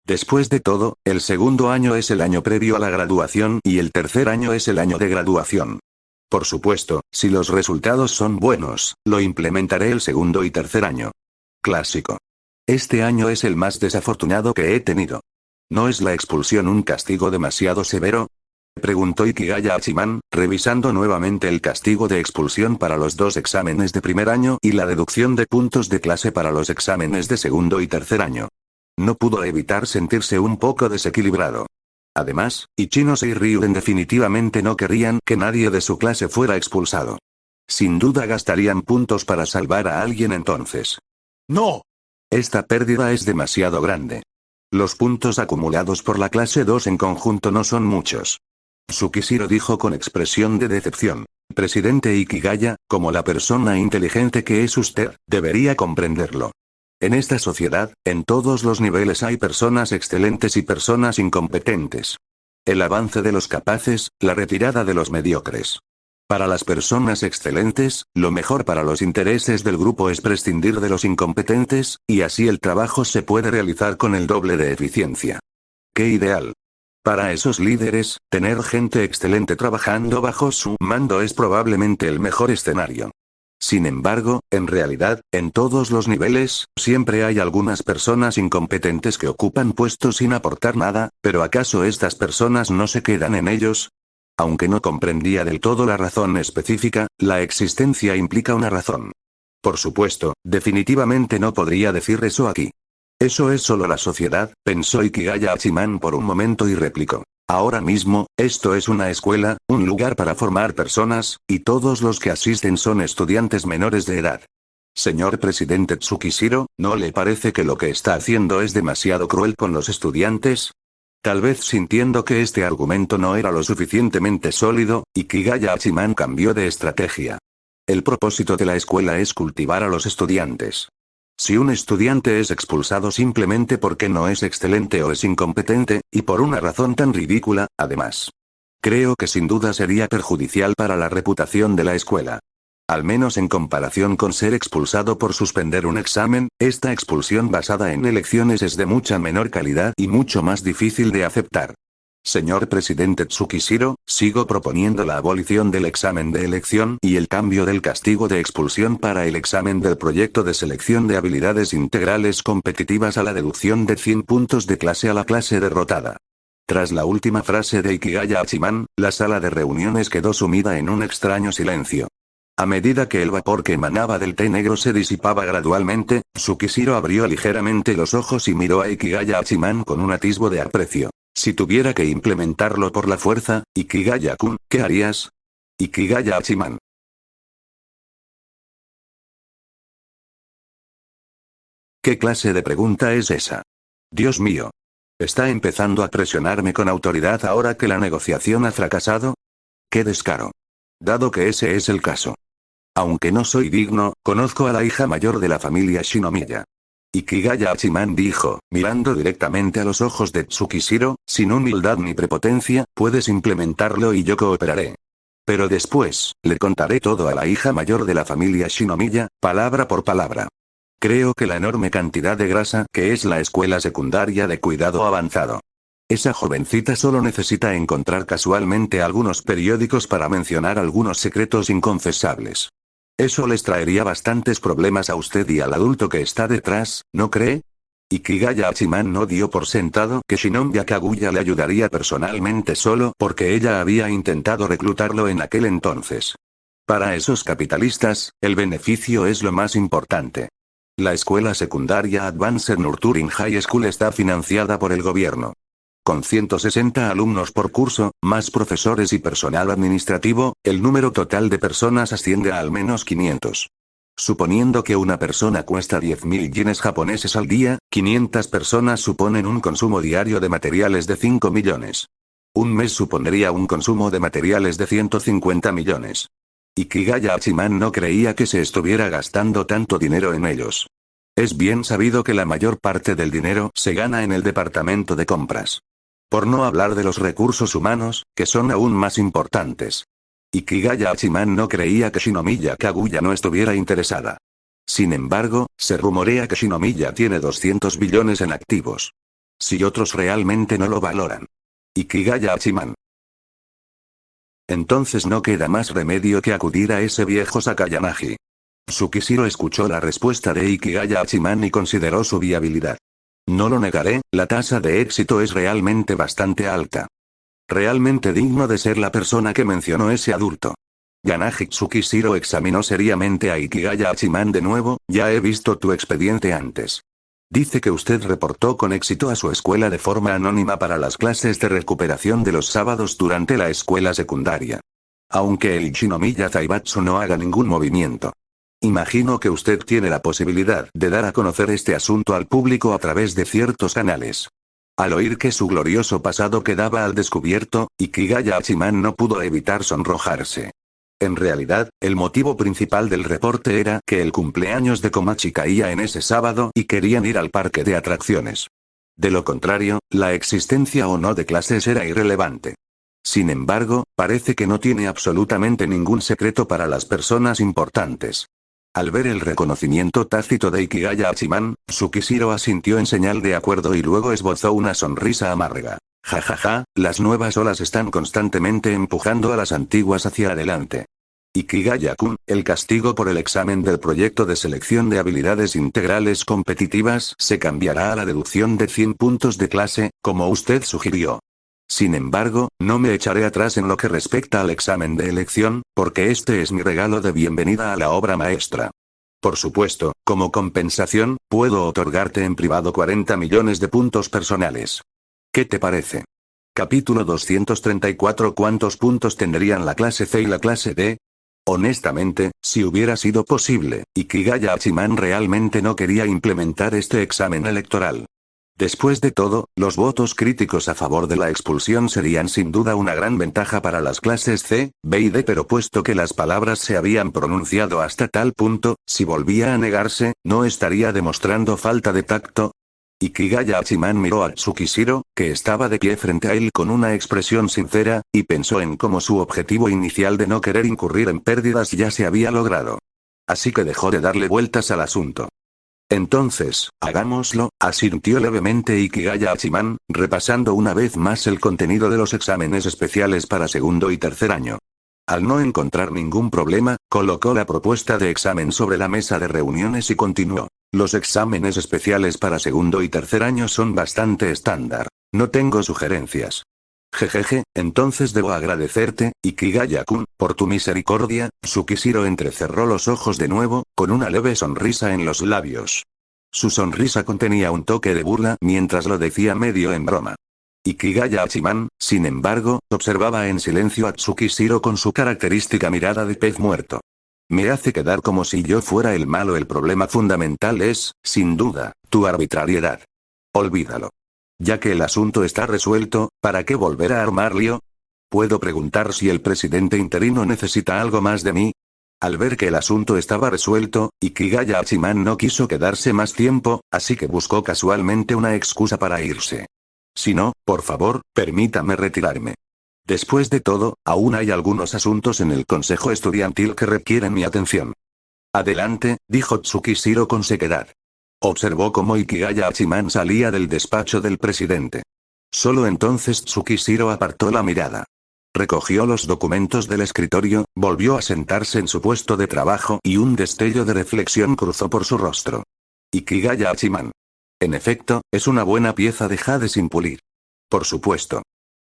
Speaker 1: Después de todo, el segundo año es el año previo a la graduación y el tercer año es el año de graduación. Por supuesto, si los resultados son buenos, lo implementaré el segundo y tercer año. Clásico. Este año es el más desafortunado que he tenido. ¿No es la expulsión un castigo demasiado severo? Preguntó Ikigaya Hachiman, revisando nuevamente el castigo de expulsión para los 2 exámenes de primer año y la deducción de puntos de clase para los exámenes de segundo y tercer año. No pudo evitar sentirse un poco desequilibrado. Además, Ichinose y Ryuden definitivamente no querrían que nadie de su clase fuera expulsado. Sin duda gastarían puntos para salvar a alguien entonces. ¡No! Esta pérdida es demasiado grande. Los puntos acumulados por la clase 2 en conjunto no son muchos. Tsukishiro dijo con expresión de decepción. Presidente Ikigaya, como la persona inteligente que es usted, debería comprenderlo. En esta sociedad, en todos los niveles hay personas excelentes y personas incompetentes. El avance de los capaces, la retirada de los mediocres. Para las personas excelentes, lo mejor para los intereses del grupo es prescindir de los incompetentes, y así el trabajo se puede realizar con el doble de eficiencia. ¡Qué ideal! Para esos líderes, tener gente excelente trabajando bajo su mando es probablemente el mejor escenario. Sin embargo, en realidad, en todos los niveles, siempre hay algunas personas incompetentes que ocupan puestos sin aportar nada, pero ¿acaso estas personas no se quedan en ellos? Aunque no comprendía del todo la razón específica, la existencia implica una razón. Por supuesto, definitivamente no podría decir eso aquí. Eso es solo la sociedad, pensó Ikigaya Hachiman por un momento y replicó. Ahora mismo, esto es una escuela, un lugar para formar personas, y todos los que asisten son estudiantes menores de edad. Señor presidente Tsukishiro, ¿no le parece que lo que está haciendo es demasiado cruel con los estudiantes? Tal vez sintiendo que este argumento no era lo suficientemente sólido, Ikigaya Hachiman cambió de estrategia. El propósito de la escuela es cultivar a los estudiantes. Si un estudiante es expulsado simplemente porque no es excelente o es incompetente, y por una razón tan ridícula, además. Creo que sin duda sería perjudicial para la reputación de la escuela. Al menos en comparación con ser expulsado por suspender un examen, esta expulsión basada en elecciones es de mucha menor calidad y mucho más difícil de aceptar. Señor presidente Tsukishiro, sigo proponiendo la abolición del examen de elección y el cambio del castigo de expulsión para el examen del proyecto de selección de habilidades integrales competitivas a la deducción de 100 puntos de clase a la clase derrotada. Tras la última frase de Ikigaya Hachiman, la sala de reuniones quedó sumida en un extraño silencio. A medida que el vapor que emanaba del té negro se disipaba gradualmente, Tsukishiro abrió ligeramente los ojos y miró a Ikigaya Hachiman con un atisbo de aprecio. Si tuviera que implementarlo por la fuerza, Ikigaya-kun, ¿qué harías? Ikigaya Hachiman. ¿Qué clase de pregunta es esa? Dios mío. ¿Está empezando a presionarme con autoridad ahora que la negociación ha fracasado? ¡Qué descaro! Dado que ese es el caso. Aunque no soy digno, conozco a la hija mayor de la familia Shinomiya. Ikigaya Hachiman dijo, mirando directamente a los ojos de Tsukishiro, sin humildad ni prepotencia, puedes implementarlo y yo cooperaré. Pero después, le contaré todo a la hija mayor de la familia Shinomiya, palabra por palabra. Creo que la enorme cantidad de grasa que es la escuela secundaria de cuidado avanzado. Esa jovencita solo necesita encontrar casualmente algunos periódicos para mencionar algunos secretos inconfesables. Eso les traería bastantes problemas a usted y al adulto que está detrás, ¿no cree? Ikigaya Hachiman no dio por sentado que Shinomiya Kaguya le ayudaría personalmente solo porque ella había intentado reclutarlo en aquel entonces. Para esos capitalistas, el beneficio es lo más importante. La escuela secundaria Advanced Nurturing High School está financiada por el gobierno. Con 160 alumnos por curso, más profesores y personal administrativo, el número total de personas asciende a al menos 500. Suponiendo que una persona cuesta 10.000 yenes japoneses al día, 500 personas suponen un consumo diario de materiales de 5 millones. Un mes supondría un consumo de materiales de 150 millones. Ikigaya Hachiman no creía que se estuviera gastando tanto dinero en ellos. Es bien sabido que la mayor parte del dinero se gana en el departamento de compras. Por no hablar de los recursos humanos, que son aún más importantes. Ikigaya Hachiman no creía que Shinomiya Kaguya no estuviera interesada. Sin embargo, se rumorea que Shinomiya tiene 200 billones en activos. Si otros realmente no lo valoran. Ikigaya Hachiman. Entonces no queda más remedio que acudir a ese viejo Sakayanagi. Tsukishiro escuchó la respuesta de Ikigaya Hachiman y consideró su viabilidad. No lo negaré, la tasa de éxito es realmente bastante alta. Realmente digno de ser la persona que mencionó ese adulto. Yanagi Tsukishiro examinó seriamente a Ikigaya Hachiman de nuevo, ya he visto tu expediente antes. Dice que usted reportó con éxito a su escuela de forma anónima para las clases de recuperación de los sábados durante la escuela secundaria. Aunque el Shinomiya Zaibatsu no haga ningún movimiento. Imagino que usted tiene la posibilidad de dar a conocer este asunto al público a través de ciertos canales. Al oír que su glorioso pasado quedaba al descubierto, Ikigaya Hachiman no pudo evitar sonrojarse. En realidad, el motivo principal del reporte era que el cumpleaños de Komachi caía en ese sábado y querían ir al parque de atracciones. De lo contrario, la existencia o no de clases era irrelevante. Sin embargo, parece que no tiene absolutamente ningún secreto para las personas importantes. Al ver el reconocimiento tácito de Ikigaya Hachiman, Tsukishiro asintió en señal de acuerdo y luego esbozó una sonrisa amarga. Jajaja, las nuevas olas están constantemente empujando a las antiguas hacia adelante. Ikigaya-kun, el castigo por el examen del proyecto de selección de habilidades integrales competitivas se cambiará a la deducción de 100 puntos de clase, como usted sugirió. Sin embargo, no me echaré atrás en lo que respecta al examen de elección, porque este es mi regalo de bienvenida a la obra maestra. Por supuesto, como compensación, puedo otorgarte en privado 40 millones de puntos personales. ¿Qué te parece? Capítulo 234. ¿Cuántos puntos tendrían la clase C y la clase D? Honestamente, si hubiera sido posible, Ikigaya Hachiman realmente no quería implementar este examen electoral. Después de todo, los votos críticos a favor de la expulsión serían sin duda una gran ventaja para las clases C, B y D, pero puesto que las palabras se habían pronunciado hasta tal punto, si volvía a negarse, ¿no estaría demostrando falta de tacto? Ikigaya Hachiman miró a Tsukishiro, que estaba de pie frente a él con una expresión sincera, y pensó en cómo su objetivo inicial de no querer incurrir en pérdidas ya se había logrado. Así que dejó de darle vueltas al asunto. Entonces, hagámoslo, asintió levemente Ikigaya Hachiman, repasando una vez más el contenido de los exámenes especiales para segundo y tercer año. Al no encontrar ningún problema, colocó la propuesta de examen sobre la mesa de reuniones y continuó. Los exámenes especiales para segundo y tercer año son bastante estándar. No tengo sugerencias. Jejeje, entonces debo agradecerte, Ikigaya-kun, por tu misericordia. Tsukishiro entrecerró los ojos de nuevo, con una leve sonrisa en los labios. Su sonrisa contenía un toque de burla mientras lo decía medio en broma. Ikigaya Hachiman, sin embargo, observaba en silencio a Tsukishiro con su característica mirada de pez muerto. Me hace quedar como si yo fuera el malo. El problema fundamental es, sin duda, tu arbitrariedad. Olvídalo. Ya que el asunto está resuelto, ¿para qué volver a armar lío? ¿Puedo preguntar si el presidente interino necesita algo más de mí? Al ver que el asunto estaba resuelto, Ikigaya Hachiman no quiso quedarse más tiempo, así que buscó casualmente una excusa para irse. Si no, por favor, permítame retirarme. Después de todo, aún hay algunos asuntos en el consejo estudiantil que requieren mi atención. Adelante, dijo Tsukishiro con sequedad. Observó cómo Ikigaya Hachiman salía del despacho del presidente. Solo entonces Tsukishiro apartó la mirada. Recogió los documentos del escritorio, volvió a sentarse en su puesto de trabajo y un destello de reflexión cruzó por su rostro. Ikigaya Hachiman. En efecto, es una buena pieza de jade sin pulir. Por supuesto.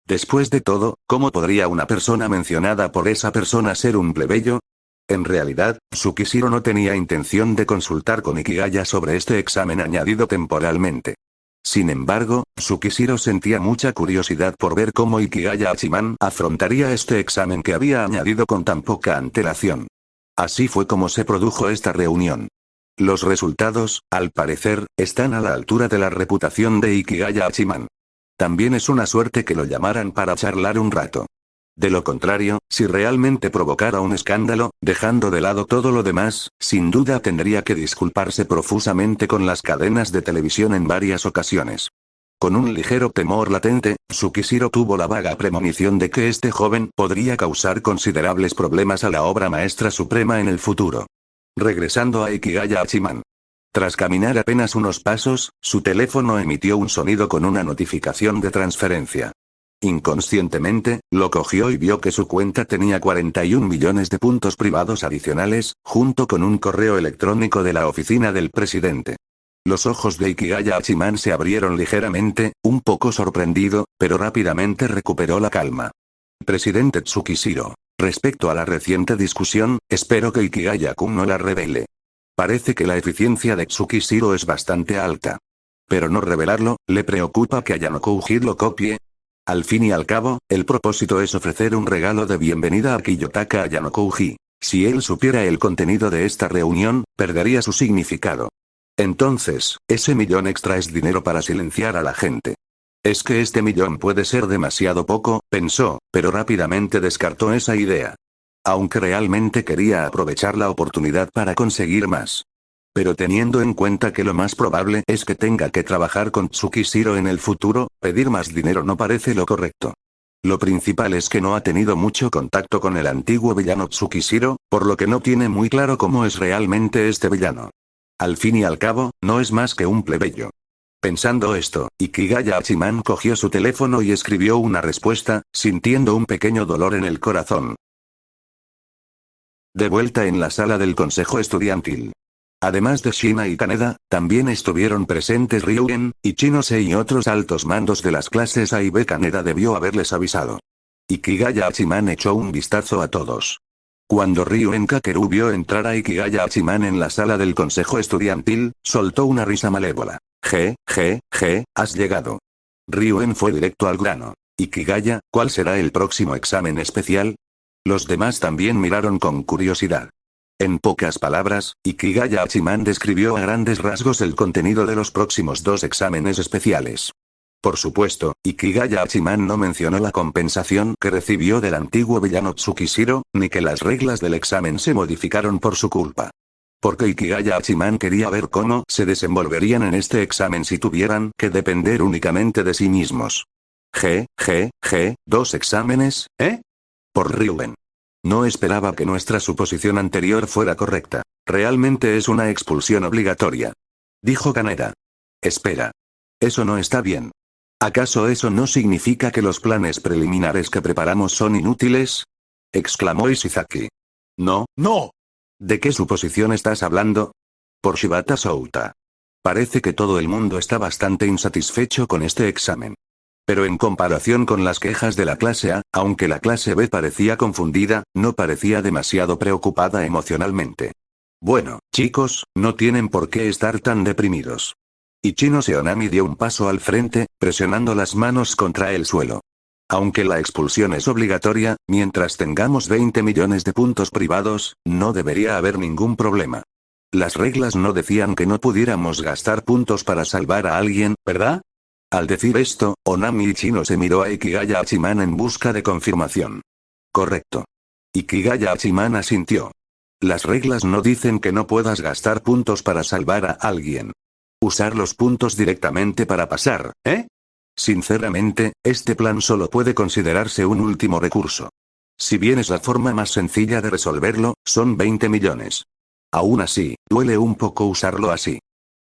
Speaker 1: Después de todo, ¿cómo podría una persona mencionada por esa persona ser un plebeyo? En realidad, Tsukishiro no tenía intención de consultar con Ikigaya sobre este examen añadido temporalmente. Sin embargo, Tsukishiro sentía mucha curiosidad por ver cómo Ikigaya Hachiman afrontaría este examen que había añadido con tan poca antelación. Así fue como se produjo esta reunión. Los resultados, al parecer, están a la altura de la reputación de Ikigaya Hachiman. También es una suerte que lo llamaran para charlar un rato. De lo contrario, si realmente provocara un escándalo, dejando de lado todo lo demás, sin duda tendría que disculparse profusamente con las cadenas de televisión en varias ocasiones. Con un ligero temor latente, Tsukishiro tuvo la vaga premonición de que este joven podría causar considerables problemas a la obra maestra suprema en el futuro. Regresando a Ikigaya Hachiman. Tras caminar apenas unos pasos, su teléfono emitió un sonido con una notificación de transferencia. Inconscientemente, lo cogió y vio que su cuenta tenía 41 millones de puntos privados adicionales, junto con un correo electrónico de la oficina del presidente. Los ojos de Ikigaya Hachiman se abrieron ligeramente, un poco sorprendido, pero rápidamente recuperó la calma. Presidente Tsukishiro. Respecto a la reciente discusión, espero que Ikigaya-kun no la revele. Parece que la eficiencia de Tsukishiro es bastante alta. Pero no revelarlo, ¿le preocupa que Ayanokouji lo copie? Al fin y al cabo, el propósito es ofrecer un regalo de bienvenida a Kiyotaka Ayanokouji. Si él supiera el contenido de esta reunión, perdería su significado. Entonces, ese millón extra es dinero para silenciar a la gente. Es que este millón puede ser demasiado poco, pensó, pero rápidamente descartó esa idea. Aunque realmente quería aprovechar la oportunidad para conseguir más. Pero teniendo en cuenta que lo más probable es que tenga que trabajar con Tsukishiro en el futuro, pedir más dinero no parece lo correcto. Lo principal es que no ha tenido mucho contacto con el antiguo villano Tsukishiro, por lo que no tiene muy claro cómo es realmente este villano. Al fin y al cabo, no es más que un plebeyo. Pensando esto, Ikigaya Hachiman cogió su teléfono y escribió una respuesta, sintiendo un pequeño dolor en el corazón. De vuelta en la sala del consejo estudiantil. Además de Shina y Kaneda, también estuvieron presentes Ryuen, Ichinose y otros altos mandos de las clases A y B. Kaneda debió haberles avisado. Ikigaya Hachiman echó un vistazo a todos. Cuando Ryuen Kakeru vio entrar a Ikigaya Hachiman en la sala del consejo estudiantil, soltó una risa malévola. Has llegado. Ryuen fue directo al grano. Ikigaya, ¿cuál será el próximo examen especial? Los demás también miraron con curiosidad. En pocas palabras, Ikigaya Hachiman describió a grandes rasgos el contenido de los próximos 2 exámenes especiales. Por supuesto, Ikigaya Hachiman no mencionó la compensación que recibió del antiguo villano Tsukishiro, ni que las reglas del examen se modificaron por su culpa. Porque Ikigaya Hachiman quería ver cómo se desenvolverían en este examen si tuvieran que depender únicamente de sí mismos. 2 exámenes, ¿eh? Por Ryuen. No esperaba que nuestra suposición anterior fuera correcta. Realmente es una expulsión obligatoria. Dijo Kaneda. Espera. Eso no está bien. ¿Acaso eso no significa que los planes preliminares que preparamos son inútiles? Exclamó Ishizaki. No. ¿De qué suposición estás hablando? Por Shibata Souta. Parece que todo el mundo está bastante insatisfecho con este examen. Pero en comparación con las quejas de la clase A, aunque la clase B parecía confundida, no parecía demasiado preocupada emocionalmente. Bueno, chicos, no tienen por qué estar tan deprimidos. Ichino Seonami dio un paso al frente, presionando las manos contra el suelo. Aunque la expulsión es obligatoria, mientras tengamos 20 millones de puntos privados, no debería haber ningún problema. Las reglas no decían que no pudiéramos gastar puntos para salvar a alguien, ¿verdad? Al decir esto, Onami Ichino se miró a Ikigaya Hachiman en busca de confirmación. Correcto. Ikigaya Hachiman asintió. Las reglas no dicen que no puedas gastar puntos para salvar a alguien. Usar los puntos directamente para pasar, ¿eh? Sinceramente, este plan solo puede considerarse un último recurso. Si bien es la forma más sencilla de resolverlo, son 20 millones. Aún así, duele un poco usarlo así.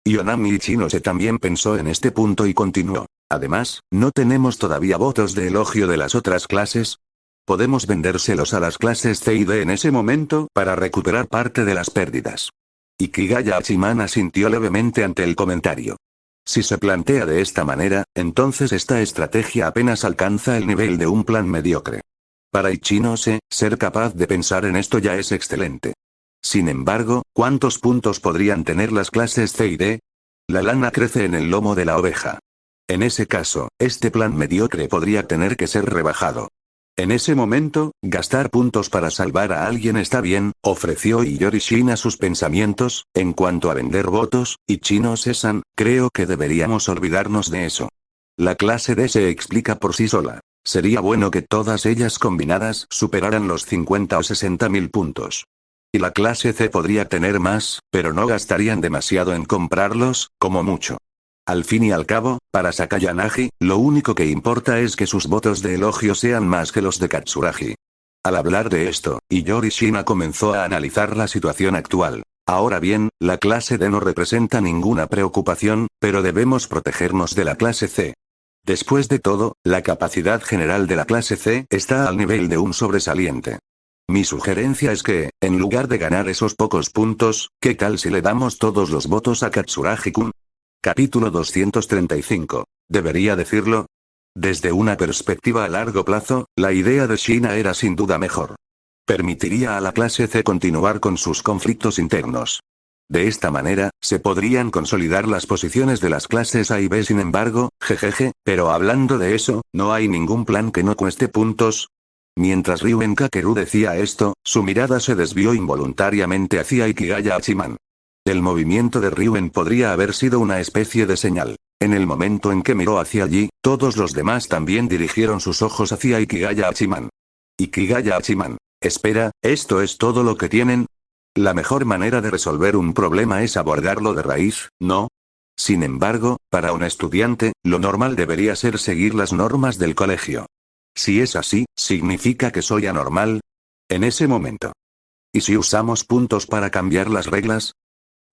Speaker 1: Yonami Ichinose también pensó en este punto y continuó. Además, ¿no tenemos todavía votos de elogio de las otras clases? Podemos vendérselos a las clases C y D en ese momento para recuperar parte de las pérdidas. Ikigaya Hachiman asintió levemente ante el comentario. Si se plantea de esta manera, entonces esta estrategia apenas alcanza el nivel de un plan mediocre. Para Ichinose, ser capaz de pensar en esto ya es excelente. Sin embargo, ¿cuántos puntos podrían tener las clases C y D? La lana crece en el lomo de la oveja. En ese caso, este plan mediocre podría tener que ser rebajado. En ese momento, gastar puntos para salvar a alguien está bien, ofreció Iori-shin a sus pensamientos. En cuanto a vender votos, Ichinose-san, creo que deberíamos olvidarnos de eso. La clase D se explica por sí sola. Sería bueno que todas ellas combinadas superaran los 50 o 60 mil puntos. Y la clase C podría tener más, pero no gastarían demasiado en comprarlos, como mucho. Al fin y al cabo, para Sakayanagi, lo único que importa es que sus votos de elogio sean más que los de Katsuragi. Al hablar de esto, Iori-shina comenzó a analizar la situación actual. Ahora bien, la clase D no representa ninguna preocupación, pero debemos protegernos de la clase C. Después de todo, la capacidad general de la clase C está al nivel de un sobresaliente. Mi sugerencia es que, en lugar de ganar esos pocos puntos, ¿qué tal si le damos todos los votos a Katsuragi-kun? Capítulo 235. ¿Debería decirlo? Desde una perspectiva a largo plazo, la idea de Shina era sin duda mejor. Permitiría a la clase C continuar con sus conflictos internos. De esta manera, se podrían consolidar las posiciones de las clases A y B. Sin embargo, jejeje, pero hablando de eso, ¿no hay ningún plan que no cueste puntos? Mientras Ryuen Kakeru decía esto, su mirada se desvió involuntariamente hacia Ikigaya Hachiman. El movimiento de Ryuen podría haber sido una especie de señal. En el momento en que miró hacia allí, todos los demás también dirigieron sus ojos hacia Ikigaya Hachiman. Ikigaya Hachiman. Espera, ¿esto es todo lo que tienen? La mejor manera de resolver un problema es abordarlo de raíz, ¿no? Sin embargo, para un estudiante, lo normal debería ser seguir las normas del colegio. Si es así, ¿significa que soy anormal? En ese momento. ¿Y si usamos puntos para cambiar las reglas?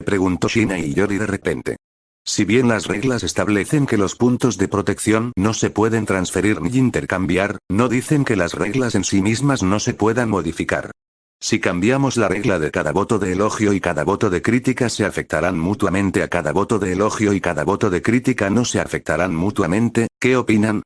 Speaker 1: Preguntó Shina Iori de repente. Si bien las reglas establecen que los puntos de protección no se pueden transferir ni intercambiar, no dicen que las reglas en sí mismas no se puedan modificar. Si cambiamos la regla de cada voto de elogio y cada voto de crítica se afectarán mutuamente a cada voto de elogio y cada voto de crítica no se afectarán mutuamente, ¿qué opinan?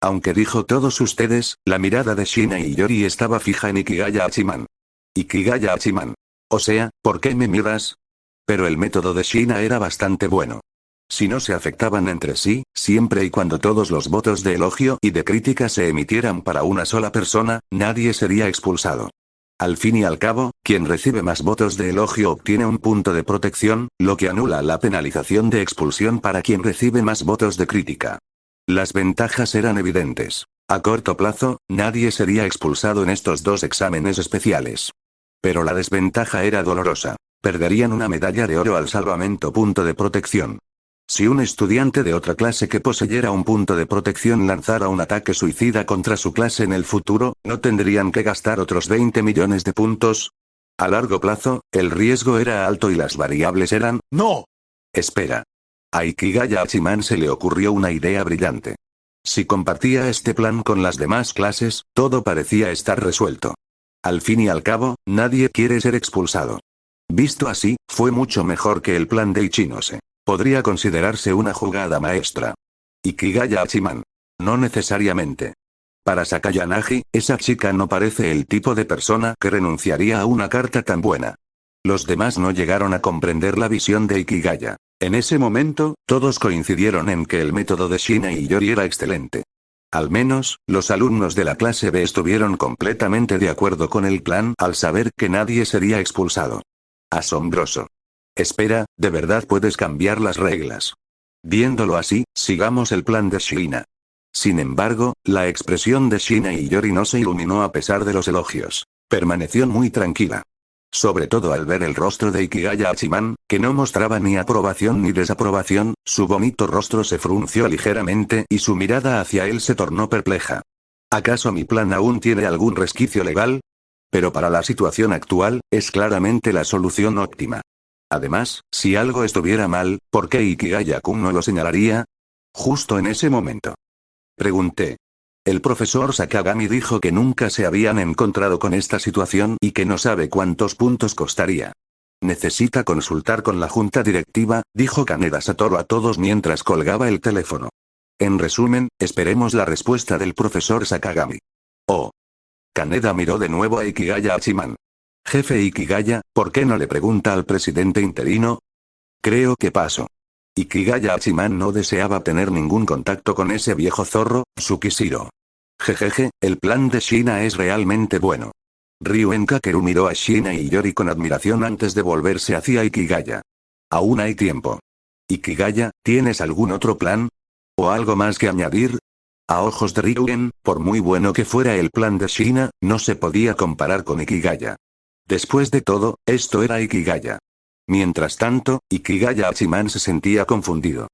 Speaker 1: Aunque dijo todos ustedes, la mirada de Shina Iori estaba fija en Ikigaya Hachiman. Ikigaya Hachiman. O sea, ¿por qué me miras? Pero el método de Shina era bastante bueno. Si no se afectaban entre sí, siempre y cuando todos los votos de elogio y de crítica se emitieran para una sola persona, nadie sería expulsado. Al fin y al cabo, quien recibe más votos de elogio obtiene un punto de protección, lo que anula la penalización de expulsión para quien recibe más votos de crítica. Las ventajas eran evidentes. A corto plazo, nadie sería expulsado en estos dos exámenes especiales. Pero la desventaja era dolorosa. Perderían una medalla de oro al salvamento punto de protección. Si un estudiante de otra clase que poseyera un punto de protección lanzara un ataque suicida contra su clase en el futuro, ¿no tendrían que gastar otros 20 millones de puntos? A largo plazo, el riesgo era alto y las variables eran... ¡No! Espera. A Ikigaya Hachiman se le ocurrió una idea brillante. Si compartía este plan con las demás clases, todo parecía estar resuelto. Al fin y al cabo, nadie quiere ser expulsado. Visto así, fue mucho mejor que el plan de Ichinose. Podría considerarse una jugada maestra. Ikigaya Hachiman. No necesariamente. Para Sakayanagi, esa chica no parece el tipo de persona que renunciaría a una carta tan buena. Los demás no llegaron a comprender la visión de Ikigaya. En ese momento, todos coincidieron en que el método de Shina Iori era excelente. Al menos, los alumnos de la clase B estuvieron completamente de acuerdo con el plan al saber que nadie sería expulsado. Asombroso. Espera, ¿de verdad puedes cambiar las reglas? Viéndolo así, sigamos el plan de Shina. Sin embargo, la expresión de Shina Iori no se iluminó a pesar de los elogios. Permaneció muy tranquila. Sobre todo al ver el rostro de Ikigaya Hachiman, que no mostraba ni aprobación ni desaprobación, su bonito rostro se frunció ligeramente y su mirada hacia él se tornó perpleja. ¿Acaso mi plan aún tiene algún resquicio legal? Pero para la situación actual, es claramente la solución óptima. Además, si algo estuviera mal, ¿por qué Ikigaya-kun no lo señalaría? Justo en ese momento. Pregunté. El profesor Sakagami dijo que nunca se habían encontrado con esta situación y que no sabe cuántos puntos costaría. Necesita consultar con la junta directiva, dijo Kaneda Satoru a todos mientras colgaba el teléfono. En resumen, esperemos la respuesta del profesor Sakagami. Oh. Kaneda miró de nuevo a Ikigaya Hachiman. Jefe Ikigaya, ¿por qué no le pregunta al presidente interino? Creo que paso. Ikigaya Hachiman no deseaba tener ningún contacto con ese viejo zorro, Tsukishiro. Jejeje, el plan de Shina es realmente bueno. Ryuen Kakeru miró a Shina y Yori con admiración antes de volverse hacia Ikigaya. Aún hay tiempo. Ikigaya, ¿tienes algún otro plan? ¿O algo más que añadir? A ojos de Ryuen, por muy bueno que fuera el plan de Shina, no se podía comparar con Ikigaya. Después de todo, esto era Ikigaya. Mientras tanto, Ikigaya Hachiman se sentía confundido.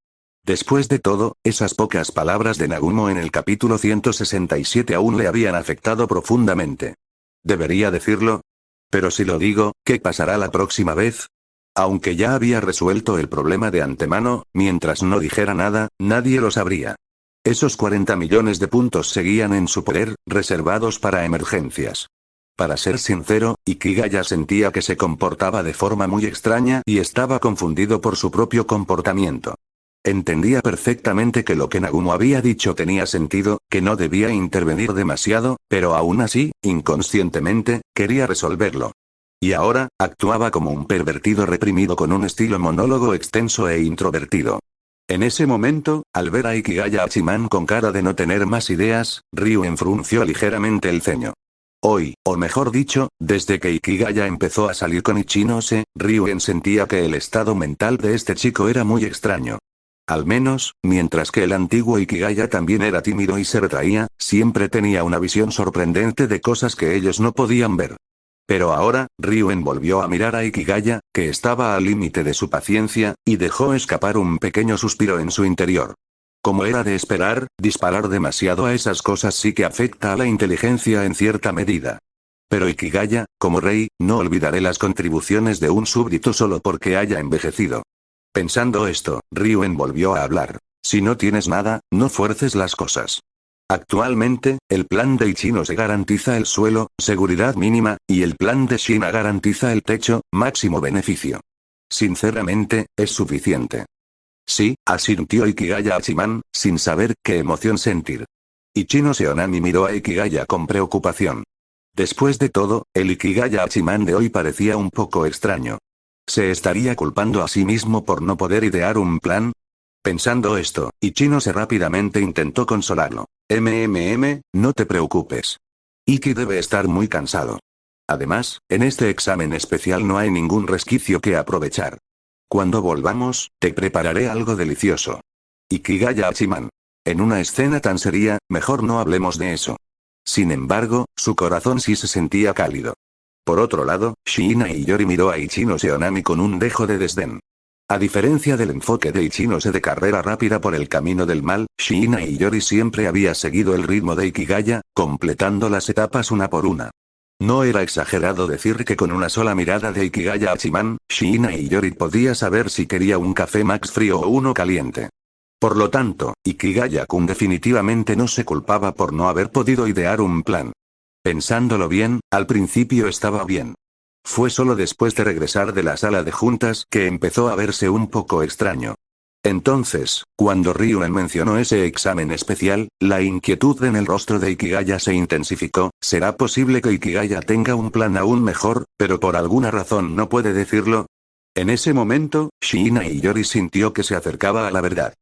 Speaker 1: Después de todo, esas pocas palabras de Nagumo en el capítulo 167 aún le habían afectado profundamente. ¿Debería decirlo? Pero si lo digo, ¿qué pasará la próxima vez? Aunque ya había resuelto el problema de antemano, mientras no dijera nada, nadie lo sabría. Esos 40 millones de puntos seguían en su poder, reservados para emergencias. Para ser sincero, Ikigaya sentía que se comportaba de forma muy extraña y estaba confundido por su propio comportamiento. Entendía perfectamente que lo que Nagumo había dicho tenía sentido, que no debía intervenir demasiado, pero aún así, inconscientemente, quería resolverlo. Y ahora, actuaba como un pervertido reprimido con un estilo monólogo extenso e introvertido. En ese momento, al ver a Ikigaya Hachiman con cara de no tener más ideas, Ryuen frunció ligeramente el ceño. Hoy, o mejor dicho, desde que Ikigaya empezó a salir con Ichinose, Ryuen sentía que el estado mental de este chico era muy extraño. Al menos, mientras que el antiguo Ikigaya también era tímido y se retraía, siempre tenía una visión sorprendente de cosas que ellos no podían ver. Pero ahora, Ryuen volvió a mirar a Ikigaya, que estaba al límite de su paciencia, y dejó escapar un pequeño suspiro en su interior. Como era de esperar, disparar demasiado a esas cosas sí que afecta a la inteligencia en cierta medida. Pero Ikigaya, como rey, no olvidaré las contribuciones de un súbdito solo porque haya envejecido. Pensando esto, Ryuen volvió a hablar. Si no tienes nada, no fuerces las cosas. Actualmente, el plan de Ichinose garantiza el suelo, seguridad mínima, y el plan de Shina garantiza el techo, máximo beneficio. Sinceramente, es suficiente. Sí, asintió Ikigaya Hachiman, sin saber qué emoción sentir. Ichinose Onami miró a Ikigaya con preocupación. Después de todo, el Ikigaya Hachiman de hoy parecía un poco extraño. ¿Se estaría culpando a sí mismo por no poder idear un plan? Pensando esto, Ichinose rápidamente intentó consolarlo. No te preocupes. Iki debe estar muy cansado. Además, en este examen especial no hay ningún resquicio que aprovechar. Cuando volvamos, te prepararé algo delicioso. Ikigaya Hachiman. En una escena tan seria, mejor no hablemos de eso. Sin embargo, su corazón sí se sentía cálido. Por otro lado, Shina y Yori miró a Ichinose Onami con un dejo de desdén. A diferencia del enfoque de Ichinose de carrera rápida por el camino del mal, Shina y Yori siempre había seguido el ritmo de Ikigaya, completando las etapas una por una. No era exagerado decir que con una sola mirada de Ikigaya Hachiman, Shina y Yori podía saber si quería un café Max frío o uno caliente. Por lo tanto, Ikigaya-kun definitivamente no se culpaba por no haber podido idear un plan. Pensándolo bien, al principio estaba bien. Fue solo después de regresar de la sala de juntas que empezó a verse un poco extraño. Entonces, cuando Ryuen mencionó ese examen especial, la inquietud en el rostro de Ikigaya se intensificó. ¿Será posible que Ikigaya tenga un plan aún mejor, pero por alguna razón no puede decirlo? En ese momento, Shina y Yori sintió que se acercaba a la verdad.